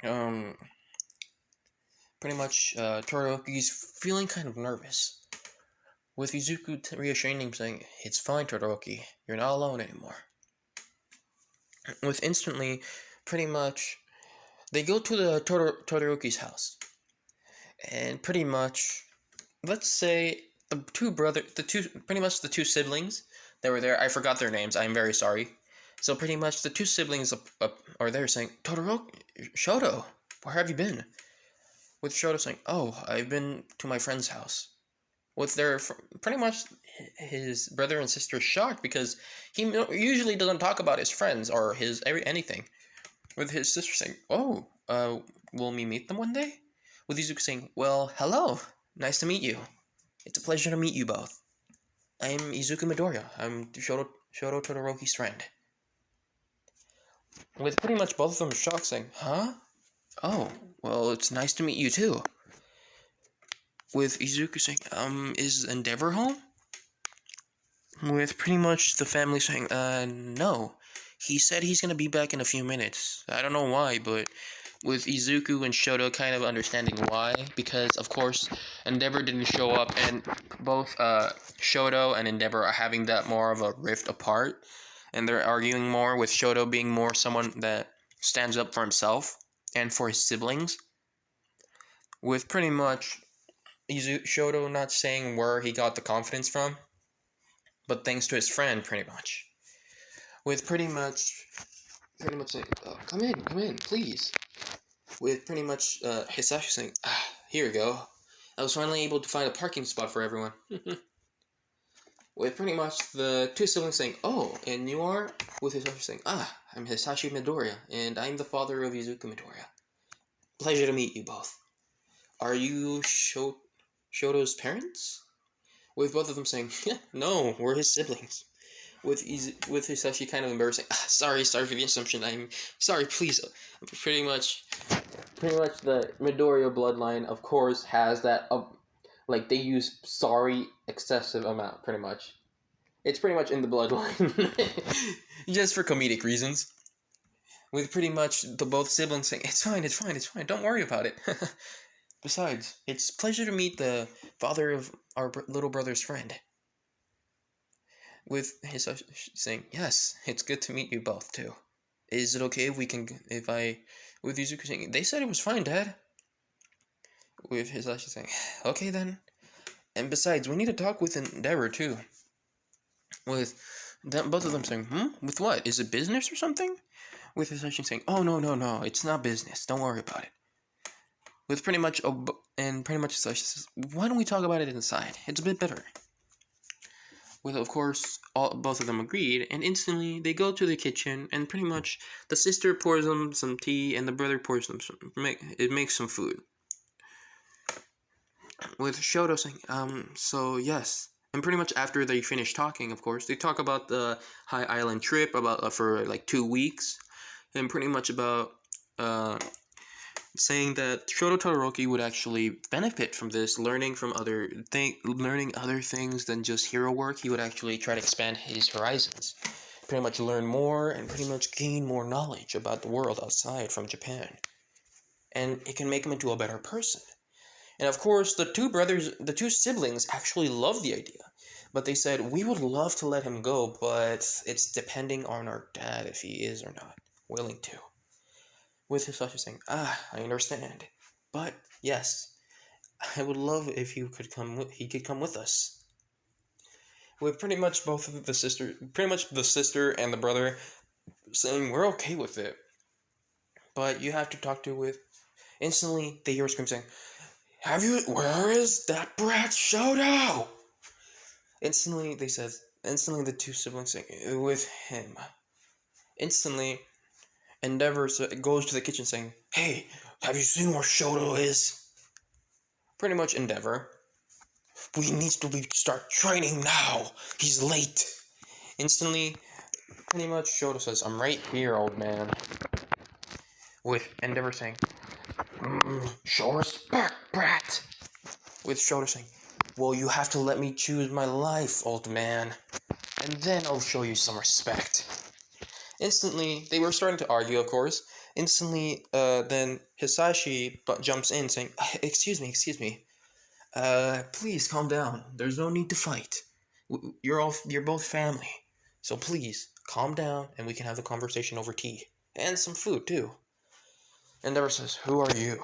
um, Todoroki's feeling kind of nervous, with Izuku reassuring him saying, it's fine, Todoroki, you're not alone anymore. With instantly, pretty much, they go to the Todoroki's house, and pretty much, let's say, the two siblings that were there, I forgot their names, I'm very sorry. So pretty much the two siblings are there saying, Todoroki, Shoto, where have you been? With Shoto saying, oh, I've been to my friend's house. With pretty much his brother and sister shocked because he usually doesn't talk about his friends or anything. With his sister saying, oh, will we meet them one day? With Izuku saying, well, hello, nice to meet you. It's a pleasure to meet you both. I'm Izuku Midoriya. I'm Shoto Todoroki's friend. With pretty much both of them shocked, saying, huh? Oh, well, it's nice to meet you too. With Izuku saying, is Endeavor home? With pretty much the family saying, no. He said he's gonna be back in a few minutes. I don't know why, but with Izuku and Shoto kind of understanding why, because of course Endeavor didn't show up, and both Shoto and Endeavor are having that more of a rift apart, and they're arguing more, with Shoto being more someone that stands up for himself and for his siblings, with pretty much Shoto not saying where he got the confidence from, but thanks to his friend, pretty much. With pretty much saying, oh, come in, please. With pretty much Hisashi saying, here we go. I was finally able to find a parking spot for everyone. With pretty much the two siblings saying, oh, and you are? With Hisashi saying, I'm Hisashi Midoriya, and I'm the father of Izuku Midoriya. Pleasure to meet you both. Are you Shoto's parents? With both of them saying, no, we're his siblings. With Hisashi kind of embarrassing, sorry for the assumption, I'm sorry, please. Pretty much the Midoriya bloodline, of course, has that, like, they use sorry excessive amount, pretty much. It's pretty much in the bloodline. Just for comedic reasons. With pretty much the both siblings saying, it's fine, don't worry about it. Besides, it's a pleasure to meet the father of our little brother's friend. With his saying, yes, it's good to meet you both, too. Is it okay with Izuku saying, they said it was fine, Dad. With his saying, okay then. And besides, we need to talk with Endeavor, too. With them, both of them saying, with what? Is it business or something? With his saying, oh, no, it's not business, don't worry about it. With pretty much Hisashi says, why don't we talk about it inside? It's a bit better. With, of course, both of them agreed, and instantly they go to the kitchen, and pretty much the sister pours them some tea, and the brother pours them makes some food. With Shoto saying, so yes. And pretty much after they finish talking, of course, they talk about the High Island trip, about for like 2 weeks, and pretty much about, saying that Shoto Todoroki would actually benefit from this, learning other things than just hero work. He would actually try to expand his horizons, pretty much learn more, and pretty much gain more knowledge about the world outside from Japan. And it can make him into a better person. And of course, the two siblings actually loved the idea. But they said, we would love to let him go, but it's depending on our dad if he is or not willing to. With Hisashi saying, I understand. But, yes, I would love if he could come with us. With pretty much the sister and the brother saying, we're okay with it. But you have to talk to with... Instantly, they hear a scream saying, where is that brat Shoto? Instantly, the two siblings saying, with him. Instantly, Endeavor goes to the kitchen saying, hey, have you seen where Shoto is? Pretty much Endeavor. We need to start training now. He's late. Instantly, pretty much Shoto says, I'm right here, old man. With Endeavor saying, show respect, brat. With Shoto saying, well, you have to let me choose my life, old man. And then I'll show you some respect. Instantly, they were starting to argue, of course. Instantly, then Hisashi jumps in saying, excuse me. Please calm down. There's no need to fight. You're both family. So please, calm down and we can have the conversation over tea. And some food, too. Endeavor says, who are you?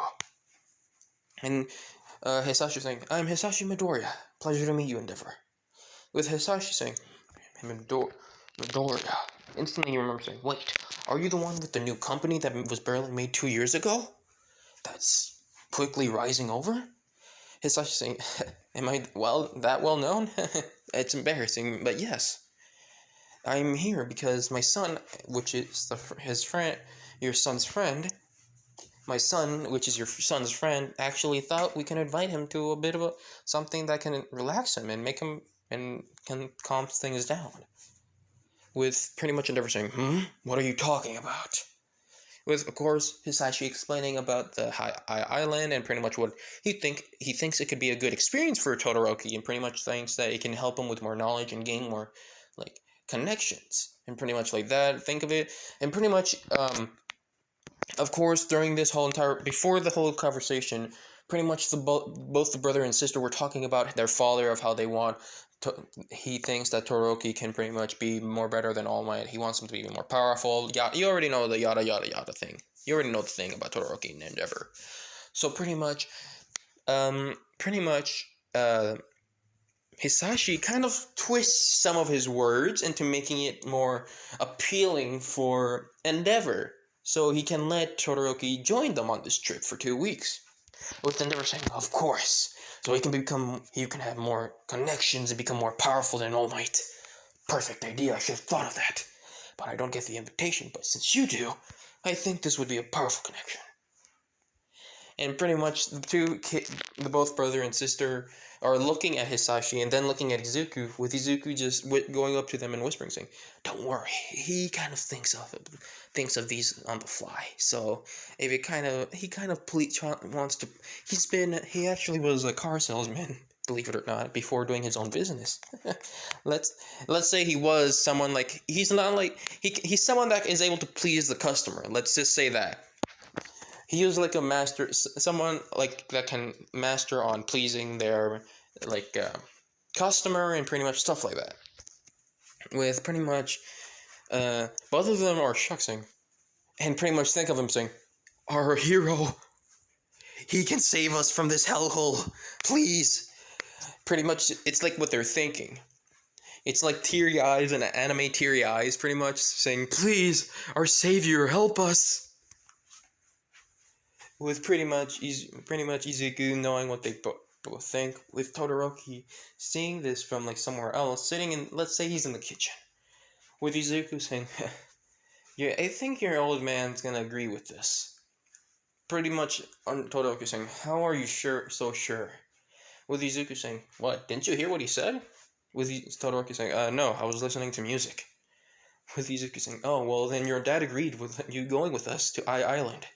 And Hisashi saying, I'm Hisashi Midoriya. Pleasure to meet you, Endeavor. With Hisashi saying, Midoriya. Instantly you remember saying, wait, are you the one with the new company that was barely made 2 years ago? That's quickly rising over? Hisashi saying, am I that well known? It's embarrassing, but yes. I'm here because my son, which is your son's friend, my son, which is your son's friend, actually thought we can invite him to a bit of something that can relax him and make him and can calm things down. with pretty much Endeavor saying, what are you talking about? With, of course, Hisashi explaining about the High Island and pretty much what he thinks it could be a good experience for Todoroki, and pretty much thinks that it can help him with more knowledge and gain more, like, connections, and pretty much like that, think of it, and pretty much, of course, during this whole before the whole conversation, pretty much both the brother and sister were talking about their father, of how they want he thinks that Todoroki can pretty much be more better than All Might. He wants him to be more powerful. You already know the yada yada yada thing. You already know the thing about Todoroki and Endeavor. So pretty much, Hisashi kind of twists some of his words into making it more appealing for Endeavor, so he can let Todoroki join them on this trip for 2 weeks. With Endeavor saying, of course, so he can have more connections and become more powerful than All Might. Perfect idea, I should have thought of that. But I don't get the invitation, but since you do, I think this would be a powerful connection. And pretty much the both brother and sister are looking at Hisashi and then looking at Izuku, with Izuku just going up to them and whispering, saying, "Don't worry, he kind of thinks of these on the fly. So if he kind of wants to, he actually was a car salesman, believe it or not, before doing his own business. let's say he was someone like he's not like he's someone that is able to please the customer. Let's just say that." He was like a master, someone like that can master on pleasing their like customer and pretty much stuff like that. With pretty much both of them are shucksing, and pretty much think of him saying, "Our hero, he can save us from this hellhole, please." Pretty much, it's like what they're thinking. It's like teary eyes and anime teary eyes, pretty much saying, "Please, our savior, help us." With pretty much Izuku knowing what they both think, with Todoroki seeing this from like somewhere else, sitting in, let's say he's in the kitchen, with Izuku saying, "Yeah, I think your old man's gonna agree with this." Pretty much on Todoroki saying, "How are you so sure?" With Izuku saying, "What? Didn't you hear what he said?" With Todoroki saying, "No, I was listening to music." With Izuku saying, "Oh, well then your dad agreed with you going with us to Island."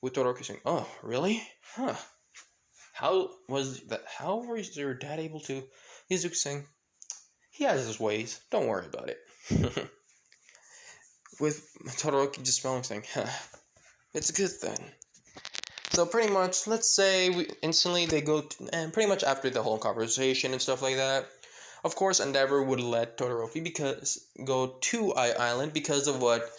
With Todoroki saying, "Oh, really? Huh. How was your dad able to?" Izuku saying, "He has his ways. Don't worry about it." With Todoroki just smiling, saying, "It's a good thing." So pretty much, let's say instantly they go and pretty much after the whole conversation and stuff like that, of course Endeavor would let Todoroki go to Island because of what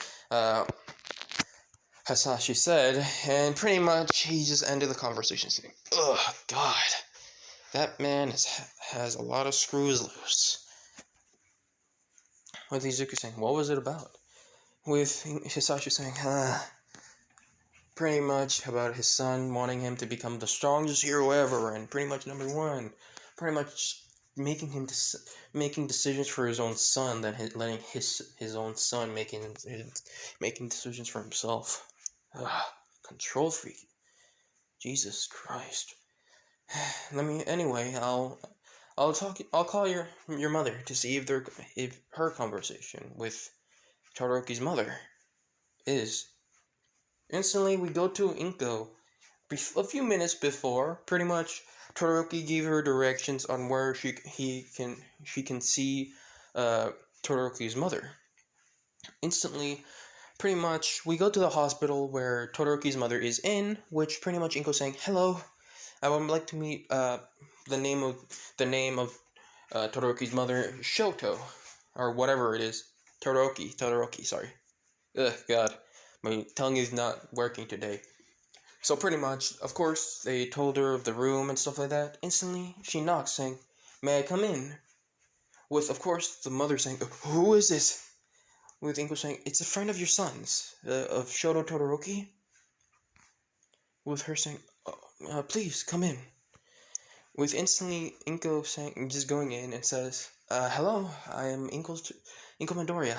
Hisashi said, and pretty much he just ended the conversation saying, "Ugh, God, that man has a lot of screws loose." With Izuku saying, "What was it about?" With Hisashi saying, pretty much about his son wanting him to become the strongest hero ever, and pretty much number one, pretty much making decisions for his own son, than letting his own son making decisions for himself. Control freak. Jesus Christ. Anyway, I'll call your mother to see if her conversation with Todoroki's mother is. Instantly we go to Inko. A few minutes before, pretty much Todoroki gave her directions on where she can see Todoroki's mother. Instantly, pretty much we go to the hospital where Todoroki's mother is in, which pretty much Inko saying, "Hello, I would like to meet the name of Todoroki's mother, Shoto, or whatever it is. Todoroki, sorry. Ugh, God, my tongue is not working today." So pretty much, of course, they told her of the room and stuff like that. Instantly, she knocks, saying, "May I come in?" With, of course, the mother saying, "Who is this?" With Inko saying, "It's a friend of your son's, of Shoto Todoroki." With her saying, "Please, come in." With instantly Inko saying, just going in and says, "Hello, I am Inko Midoriya.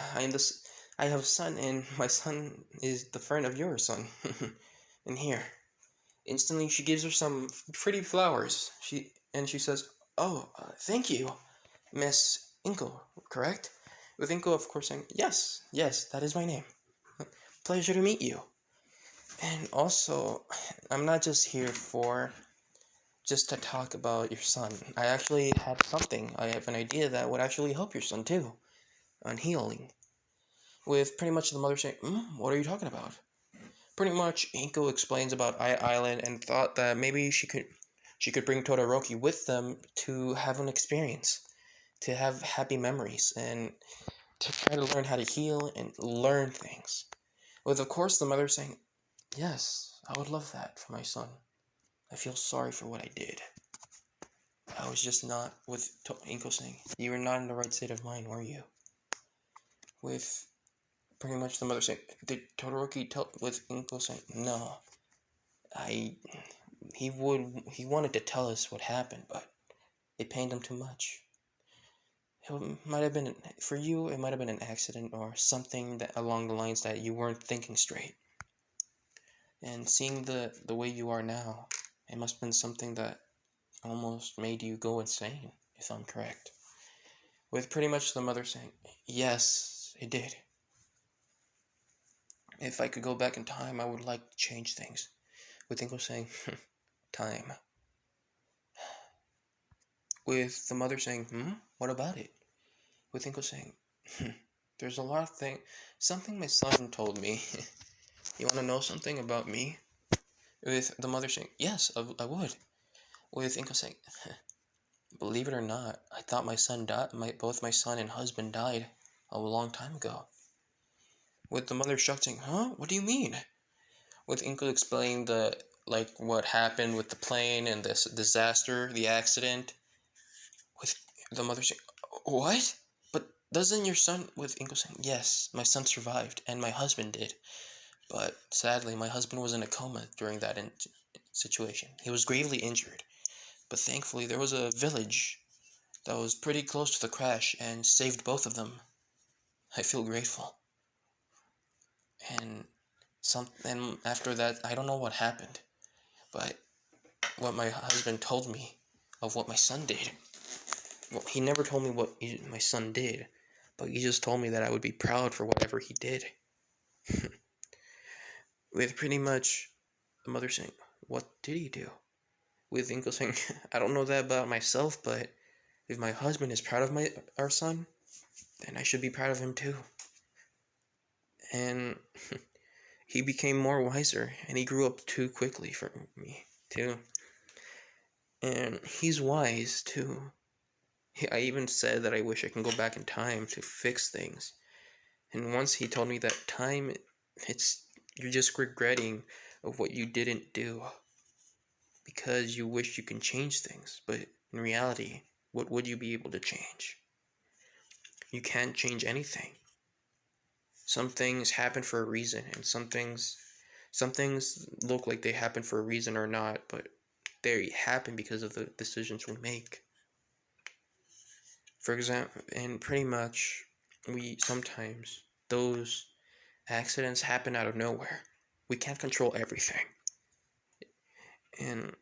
I have a son, and my son is the friend of your son." And here. Instantly, she gives her some pretty flowers. She says, "Oh, thank you, Miss Inko, correct?" With Inko, of course, saying, yes, yes, that is my name. Pleasure to meet you. And also, I'm not just here for just to talk about your son. I actually have something. I have an idea that would actually help your son too on healing. With pretty much the mother saying, what are you talking about? Pretty much, Inko explains about Island and thought that maybe she could bring Todoroki with them to have an experience, to have happy memories, and to try to learn how to heal and learn things. With, of course, the mother saying, yes, I would love that for my son. I feel sorry for what I did. I was just not, with Inko saying, you were not in the right state of mind, were you? With pretty much the mother saying, did Todoroki tell, with Inko saying, no, I, he wanted to tell us what happened, but it pained him too much. It might have been, for you, it might have been an accident or something that along the lines that you weren't thinking straight. And seeing the way you are now, it must have been something that almost made you go insane, if I'm correct. With pretty much the mother saying, yes, it did. If I could go back in time, I would like to change things. With Inko saying, time. With the mother saying, what about it? With Inko saying, there's a lot of things. Something my son told me. You want to know something about me? With the mother saying, yes, I would. With Inko saying, believe it or not, I thought my son died. Both my son and husband died a long time ago. With the mother shocked saying, huh? What do you mean? With Inko explaining what happened with the plane and this disaster, the accident. With the mother saying, what? But doesn't your son, with Inko saying, yes, my son survived, and my husband did. But sadly, my husband was in a coma during that situation. He was gravely injured. But thankfully, there was a village that was pretty close to the crash and saved both of them. I feel grateful. And after that, I don't know what happened, but what my husband told me of what my son did. Well, he never told me what my son did, but he just told me that I would be proud for whatever he did. With pretty much the mother saying, what did he do? With Inko saying, I don't know that about myself, but if my husband is proud of our son, then I should be proud of him too. And he became more wiser, and he grew up too quickly for me too. And he's wise too. I even said that I wish I can go back in time to fix things. And once he told me that time, you're just regretting of what you didn't do because you wish you can change things. But in reality, what would you be able to change? You can't change anything. Some things happen for a reason, and some things look like they happen for a reason or not, but they happen because of the decisions we make. For example, and pretty much, sometimes those accidents happen out of nowhere. We can't control everything. And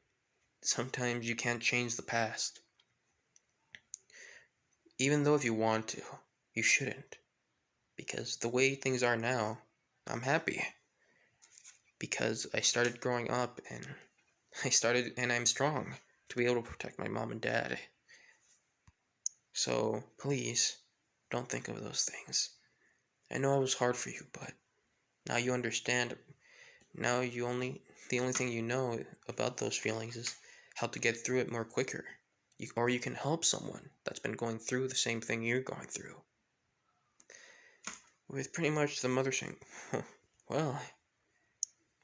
sometimes you can't change the past. Even though if you want to, you shouldn't. Because the way things are now, I'm happy. Because I started growing up and I'm strong to be able to protect my mom and dad. So please, don't think of those things. I know it was hard for you, but now you understand. Now the only thing you know about those feelings is how to get through it more quicker. Or you can help someone that's been going through the same thing you're going through. With pretty much the mother saying, well,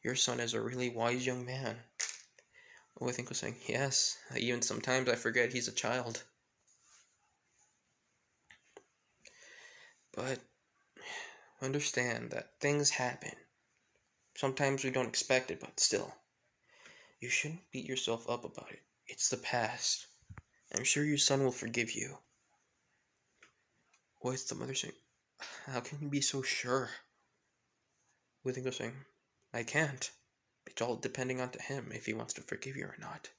your son is a really wise young man. With Inko saying, yes, even sometimes I forget he's a child. But understand that things happen. Sometimes we don't expect it, but still. You shouldn't beat yourself up about it. It's the past. I'm sure your son will forgive you. With the mother saying, how can you be so sure? With Ingo saying, I can't. It's all depending on to him if he wants to forgive you or not.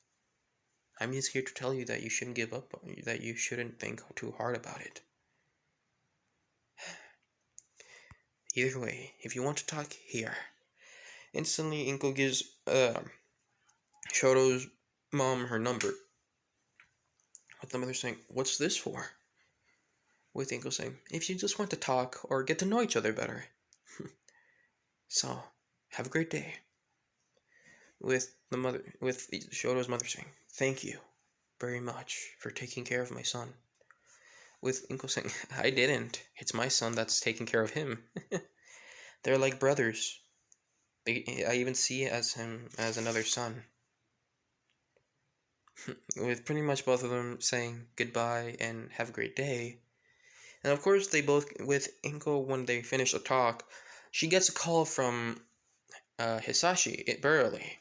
I'm just here to tell you that you shouldn't give up, that you shouldn't think too hard about it. Either way, if you want to talk, here. Instantly, Inko gives Shoto's mom her number. With the mother saying, "What's this for?" With Inko saying, "If you just want to talk or get to know each other better." So, have a great day. With Shoto's mother saying, "Thank you very much for taking care of my son." With Inko saying, "I didn't. It's my son that's taking care of him." They're like brothers. I even see him as another son. With pretty much both of them saying goodbye and have a great day. And of course, they both, with Inko, when they finish the talk, she gets a call from Hisashi early.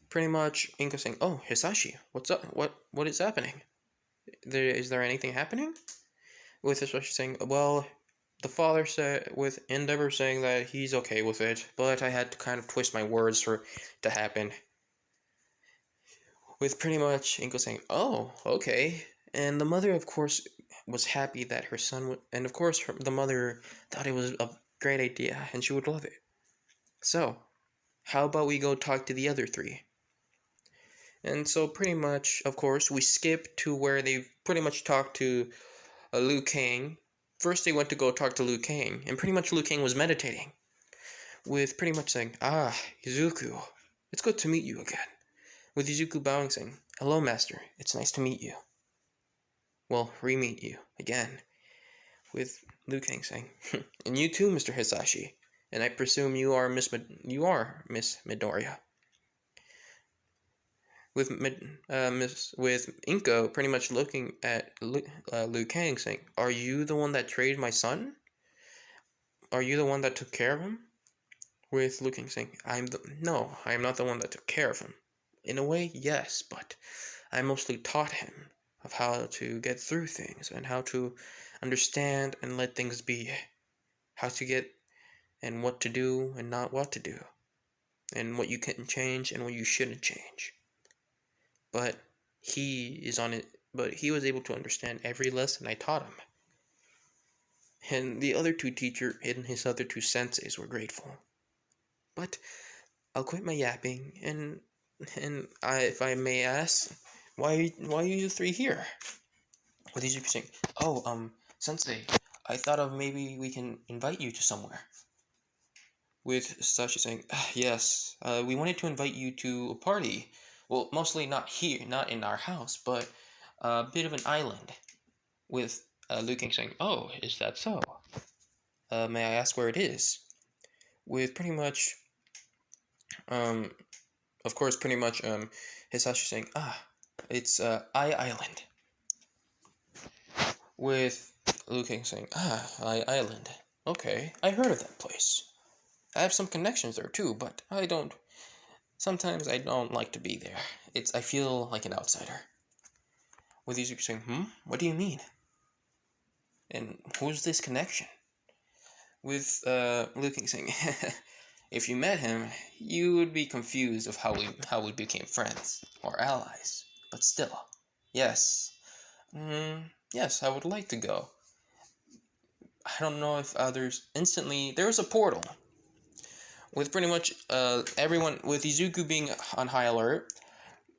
Pretty much, Inko saying, "Oh, Hisashi, what's up? What is happening? Is there anything happening?" With Hisashi saying, "Well, the father said," with Endeavor saying that he's okay with it, but I had to kind of twist my words for it to happen. With pretty much Inko saying, "Oh, okay." And the mother, of course, was happy that her son would, and of course, the mother thought it was a great idea and she would love it. So, how about we go talk to the other three? And so, pretty much, of course, we skip to where they pretty much talked to Liu Kang. First, they went to go talk to Liu Kang, and pretty much Liu Kang was meditating, with pretty much saying, "Ah, Izuku, it's good to meet you again." With Izuku bowing, saying, "Hello, Master, it's nice to meet you." Well, re-meet you again. With Liu Kang saying, "And you too, Mr. Hisashi. And I presume you are Miss Midoriya." With Inko pretty much looking at Liu Kang, saying, "Are you the one that traded my son? Are you the one that took care of him?" With Liu Kang saying, "No, I am not the one that took care of him. In a way, yes, but I mostly taught him of how to get through things and how to understand and let things be, how to get and what to do and not what to do, and what you can change and what you shouldn't change. But he is on it. But he was able to understand every lesson I taught him." And the other two teachers and his other two senseis were grateful. But I'll quit my yapping if I may ask, why are you three here? With Izuku saying, "Oh, sensei, I thought of maybe we can invite you to somewhere." With Sashi saying, "Yes, we wanted to invite you to a party. Well, mostly not here, not in our house, but a bit of an island." With Liu Kang saying, "Oh, is that so? May I ask where it is?" With pretty much, um, of course, pretty much, Hisashi saying, it's I Island." With Liu Kang saying, I Island. Okay, I heard of that place. I have some connections there too, but sometimes I don't like to be there. I feel like an outsider. With Izuku saying, what do you mean? And who's this connection? With Liu Kang saying, "If you met him, you would be confused of how we became friends or allies. But still, yes, yes, I would like to go. I don't know if others." Instantly, there was a portal with pretty much everyone, with Izuku being on high alert.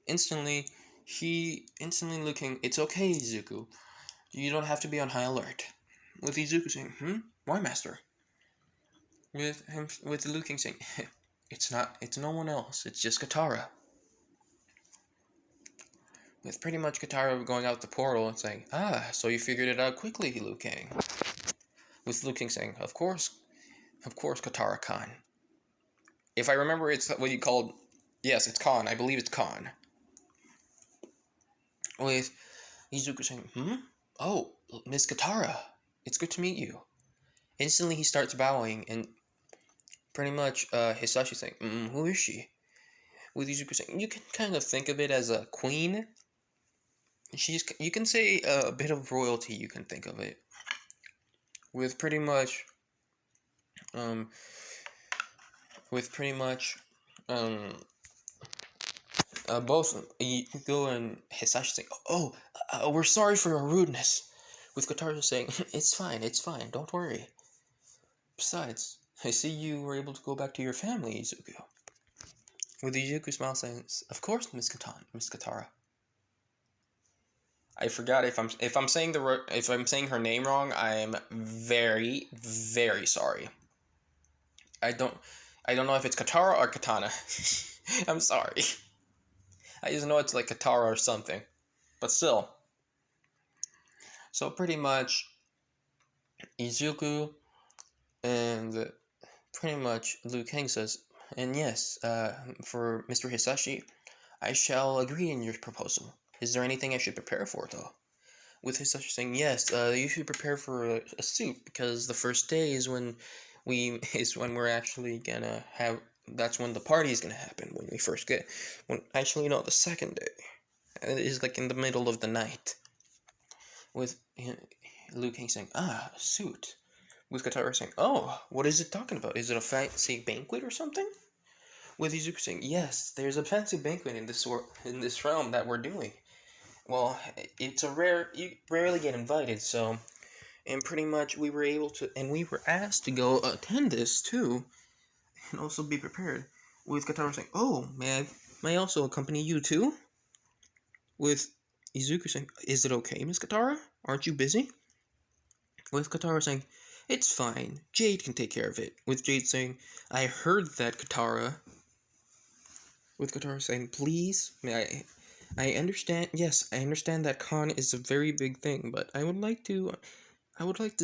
Instantly, looking. "It's okay, Izuku. You don't have to be on high alert." With Izuku saying, "Why, Master?" With Liu Kang saying, It's no one else. It's just Katara." With pretty much Katara going out the portal and saying, so you figured it out quickly, Liu Kang." With Liu Kang saying, Of course, Katara-kan. If I remember, it's what you called. Yes, it's Khan. I believe it's Khan." With Izuku saying, Oh, Miss Katara. It's good to meet you." Instantly, he starts bowing, and pretty much Hisashi saying, Who is she?" With Izuku saying, "You can kind of think of it as a queen. You can say a bit of royalty, you can think of it. With pretty much, um, um, both Ego and Hisashi saying, "Oh, we're sorry for our rudeness." With Katara saying, It's fine, don't worry. Besides, I see you were able to go back to your family, Izuku. With Izuku smile saying, "Of course, Miss Katara." I forgot if I'm saying if I'm saying her name wrong. I'm very very sorry. I don't I don't know if it's Katara or Katana. I'm sorry. I just know it's like Katara or something, but still. So pretty much Izuku and pretty much Liu Kang says, and yes, for Mr. Hisashi, I shall agree in your proposal. Is there anything I should prepare for, though? With Hisashi saying, yes, you should prepare for a suit, because the first day is when we're actually gonna have, that's when the party is gonna happen, when we first get, actually, no, the second day. It is like in the middle of the night. With Liu Kang saying, a suit. With Katara saying, oh, what is it talking about? Is it a fancy banquet or something? With Izuku saying, yes, there's a fancy banquet in this realm that we're doing. Well, it's you rarely get invited, so, and pretty much we were asked to go attend this too, and also be prepared. With Katara saying, oh, may I also accompany you too? With Izuku saying, is it okay, Miss Katara? Aren't you busy? With Katara saying, it's fine, Jade can take care of it. With Jade saying, I heard that, Katara. With Katara saying, please, I understand, yes, I understand that Khan is a very big thing, but I would like to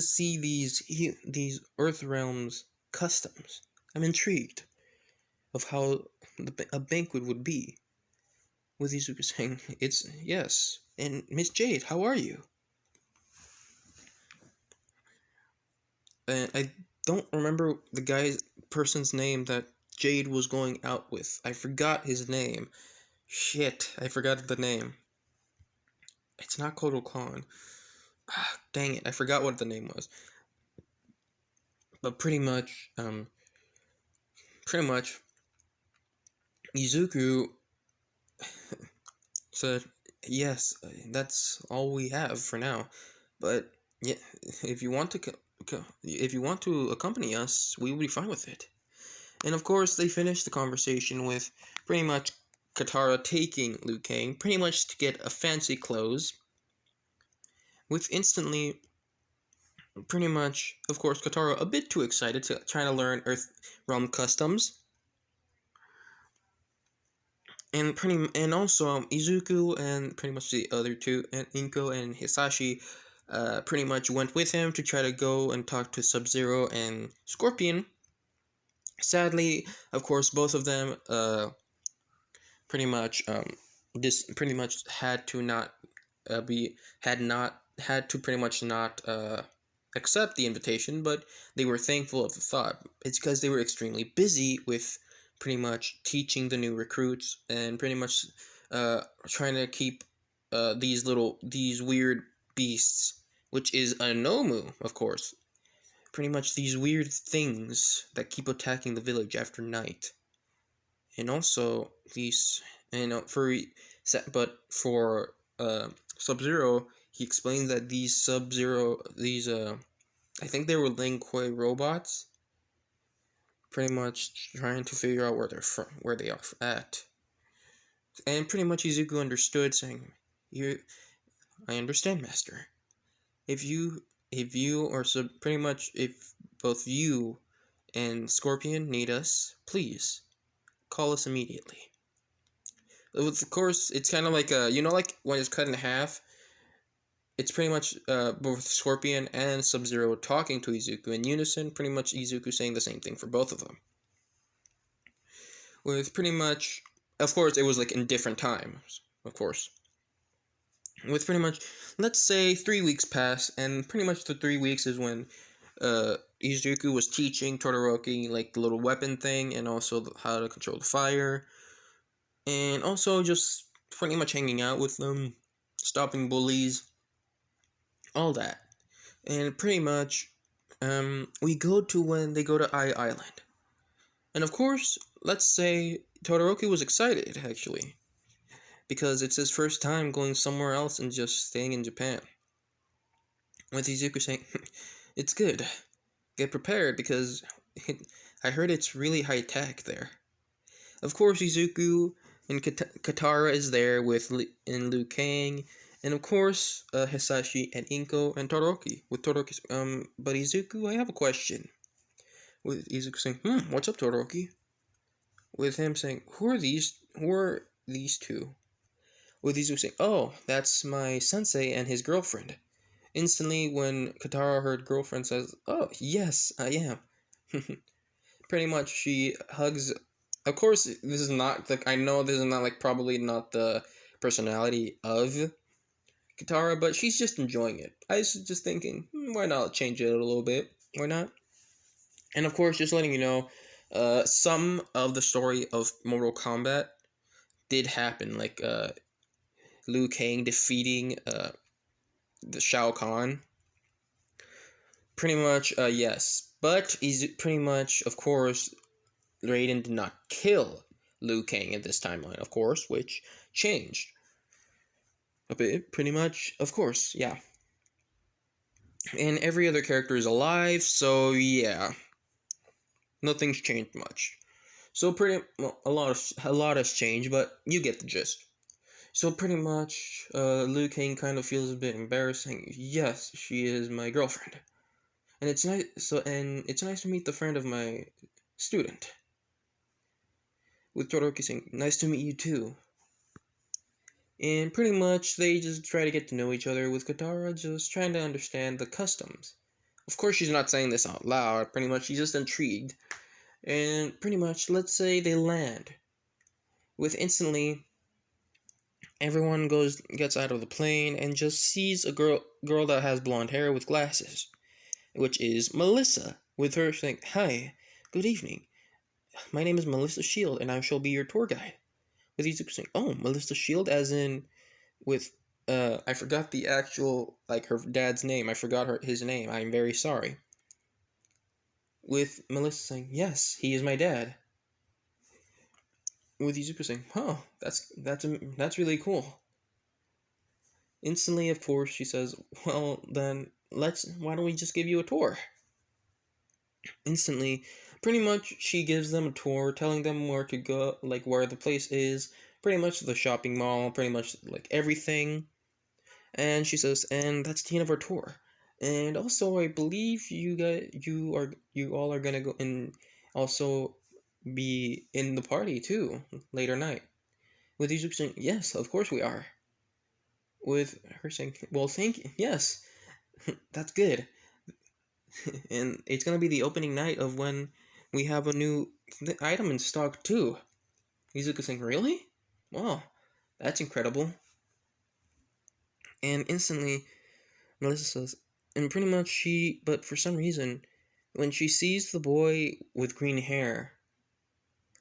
see these Earth Realms customs. I'm intrigued of how a banquet would be. With Izuku saying, it's, yes, and Miss Jade, how are you? And I don't remember the person's name that Jade was going out with. I forgot his name. Shit, I forgot the name. It's not Kotal Khan. Ah, dang it, I forgot what the name was. But pretty much, Izuku said, yes, that's all we have for now. But yeah, if you want to accompany us, we will be fine with it. And of course, they finished the conversation with pretty much Katara taking Liu Kang, pretty much to get a fancy clothes. With instantly, pretty much, of course, Katara a bit too excited to try to learn Earth Realm customs. And also Izuku and pretty much the other two, and Inko and Hisashi, pretty much went with him to try to go and talk to Sub-Zero and Scorpion. Sadly, of course, both of them pretty much had to not pretty much not accept the invitation, but they were thankful of the thought. It's because they were extremely busy with pretty much teaching the new recruits and pretty much trying to keep these weird beasts, which is a Nomu, of course. Pretty much these weird things that keep attacking the village after night. And also these, for Sub-Zero, he explained that I think they were Lin Kuei robots, pretty much trying to figure out where they are at. And pretty much Izuku understood, saying, I understand, Master. If both you and Scorpion need us, please call us immediately. Of course, it's kind of like like when it's cut in half. It's pretty much both Scorpion and Sub-Zero talking to Izuku in unison. Pretty much Izuku saying the same thing for both of them. With pretty much, of course, it was like in different times. Of course. With pretty much, let's say 3 weeks pass, and pretty much the 3 weeks is when Izuku was teaching Todoroki like the little weapon thing, and also how to control the fire, and also just pretty much hanging out with them, stopping bullies, all that. And pretty much, we go to when they go to Island. And of course, let's say Todoroki was excited, actually, because it's his first time going somewhere else and just staying in Japan. With Izuku saying, it's good, get prepared, because I heard it's really high tech there. Of course, Izuku and Katara is there with and Liu Kang, and of course, Hisashi and Inko and Todoroki. With Todoroki, but Izuku, I have a question. With Izuku saying, what's up, Todoroki?" With him saying, "Who are these? Who are these two?" With Izuku saying, "Oh, that's my sensei and his girlfriend." Instantly, when Katara heard girlfriend says, "Oh, yes, I am." Pretty much, she hugs. Of course, this is not like I know this is not like probably not the personality of Katara, but she's just enjoying it. I was just thinking, why not change it a little bit? Why not? And of course, just letting you know, some of the story of Mortal Kombat did happen, like Liu Kang defeating the Shao Kahn. Pretty much, yes. But he's pretty much, of course, Raiden did not kill Liu Kang in this timeline, of course, which changed a bit, pretty much, of course, yeah. And every other character is alive, so yeah, nothing's changed much. So pretty, well, a lot has changed, but you get the gist. So pretty much, Liu Kang kind of feels a bit embarrassing. Yes, she is my girlfriend, and it's nice. And it's nice to meet the friend of my student. With Todoroki saying, "Nice to meet you too." And pretty much they just try to get to know each other, with Katara just trying to understand the customs. Of course, she's not saying this out loud. Pretty much, she's just intrigued. And pretty much, let's say they land. With instantly, everyone gets out of the plane and just sees a girl that has blonde hair with glasses, which is Melissa, with her saying, "Hi, good evening. My name is Melissa Shield, and I shall be your tour guide." With Izuku saying, "Oh, Melissa Shield," as in with I forgot the actual like her dad's name. I forgot his name. I'm very sorry. With Melissa saying, "Yes, he is my dad." With Izuku saying, "Oh, that's really cool." Instantly, of course, she says, "Well, then why don't we just give you a tour?" Instantly, pretty much she gives them a tour, telling them where to go, like where the place is, pretty much the shopping mall, pretty much like everything. And she says, "And that's the end of our tour. And also, I believe you all are gonna go and also be in the party too later night." With Izuku saying, "Yes, of course we are." With her saying, "Well, thank you. Yes, that's good." And it's gonna be the opening night of when we have a new item in stock too. Izuku saying, "Really? Wow, that's incredible." And instantly, Melissa says, and pretty much but for some reason, when she sees the boy with green hair,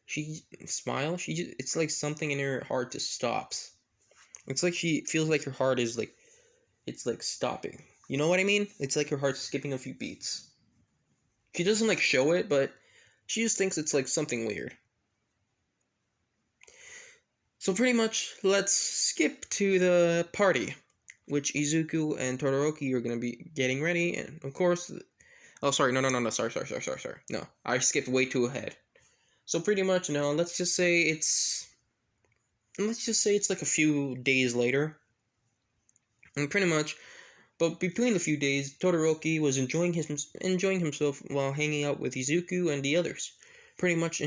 she smiles. It's like something in her heart just stops. It's like she feels like her heart is like, it's like stopping. You know what I mean? It's like her heart's skipping a few beats. She doesn't like show it, but she just thinks it's like something weird. So pretty much, let's skip to the party, which Izuku and Todoroki are gonna be getting ready, and of course, oh sorry, no, sorry, no, I skipped way too ahead. So pretty much, no, let's just say it's like a few days later, and pretty much, but between the few days, Todoroki was enjoying himself while hanging out with Izuku and the others. Pretty much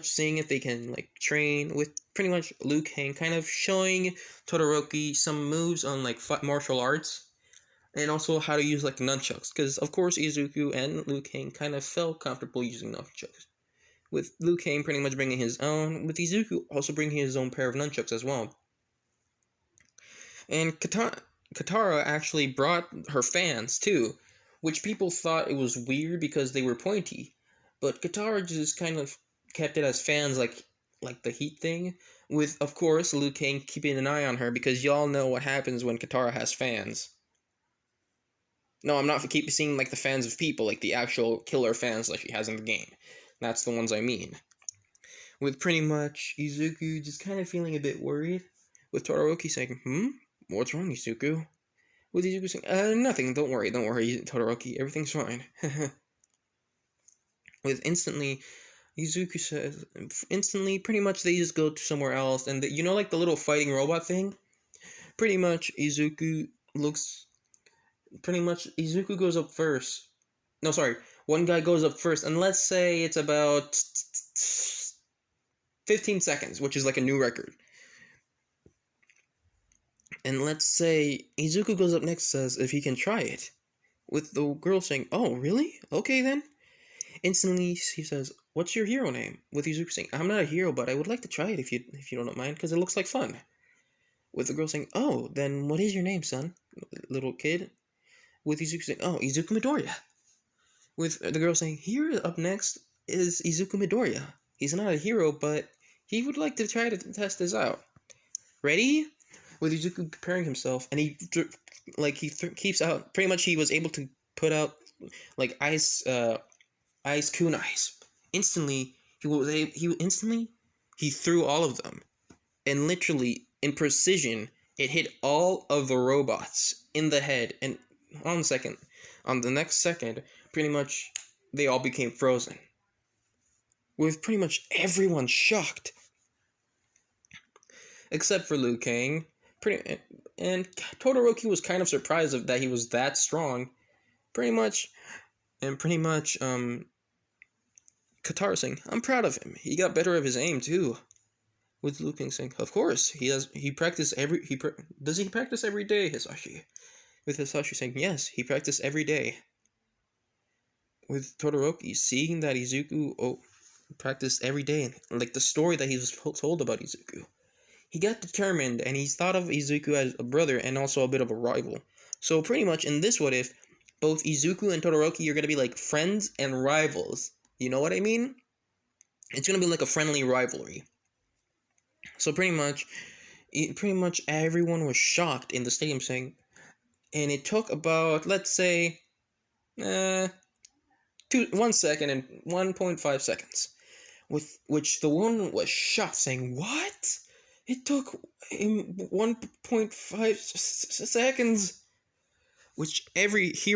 seeing if they can like train with pretty much Liu Kang, kind of showing Todoroki some moves on like martial arts, and also how to use like nunchucks. Because of course Izuku and Liu Kang kind of felt comfortable using nunchucks. With Liu Kang pretty much bringing his own, with Izuku also bringing his own pair of nunchucks as well. And Katara actually brought her fans too, which people thought it was weird because they were pointy. But Katara just kind of kept it as fans, like the heat thing. With of course Liu Kang keeping an eye on her, because y'all know what happens when Katara has fans. No, I'm not keep seeing like the fans of people, like the actual killer fans like she has in the game. That's the ones I mean. With pretty much Izuku just kind of feeling a bit worried, with Todoroki saying, What's wrong, Izuku?" With Izuku saying, nothing, don't worry, Todoroki, everything's fine." With instantly, Izuku says, instantly, pretty much they just go to somewhere else, and you know, like the little fighting robot thing? Pretty much, Izuku goes up first. No, sorry, one guy goes up first, and let's say it's about 15 seconds, which is like a new record. And let's say Izuku goes up next, says if he can try it. With the girl saying, "Oh, really? Okay then." Instantly, he says, "What's your hero name?" With Izuku saying, "I'm not a hero, but I would like to try it if you don't mind, because it looks like fun." With the girl saying, "Oh, then what is your name, son?" Little kid. With Izuku saying, "Oh, Izuku Midoriya." With the girl saying, "Here up next is Izuku Midoriya. He's not a hero, but he would like to try to test this out. Ready?" With Izuku preparing himself, and keeps out. Pretty much, he was able to put out like ice kunais. Instantly, he threw all of them, and literally in precision, it hit all of the robots in the head. And on the next second, pretty much they all became frozen, with pretty much everyone shocked except for Liu Kang. And Todoroki was kind of surprised that he was that strong. Pretty much, Katara saying, "I'm proud of him. He got better of his aim too." With Liu Kang saying, "Of course, he does. Does he practice every day, Hisashi?" With Hisashi saying, "Yes, he practiced every day." With Todoroki seeing that Izuku practiced every day, like the story that he was told about Izuku, he got determined, and he thought of Izuku as a brother and also a bit of a rival. So pretty much in this what if, both Izuku and Todoroki are gonna be like friends and rivals. You know what I mean? It's gonna be like a friendly rivalry. So pretty much everyone was shocked in the stadium, saying, and it took about, let's say, 1 second and 1.5 seconds, with which the one was shocked, saying, "What? It took him 1.5 seconds," which every hero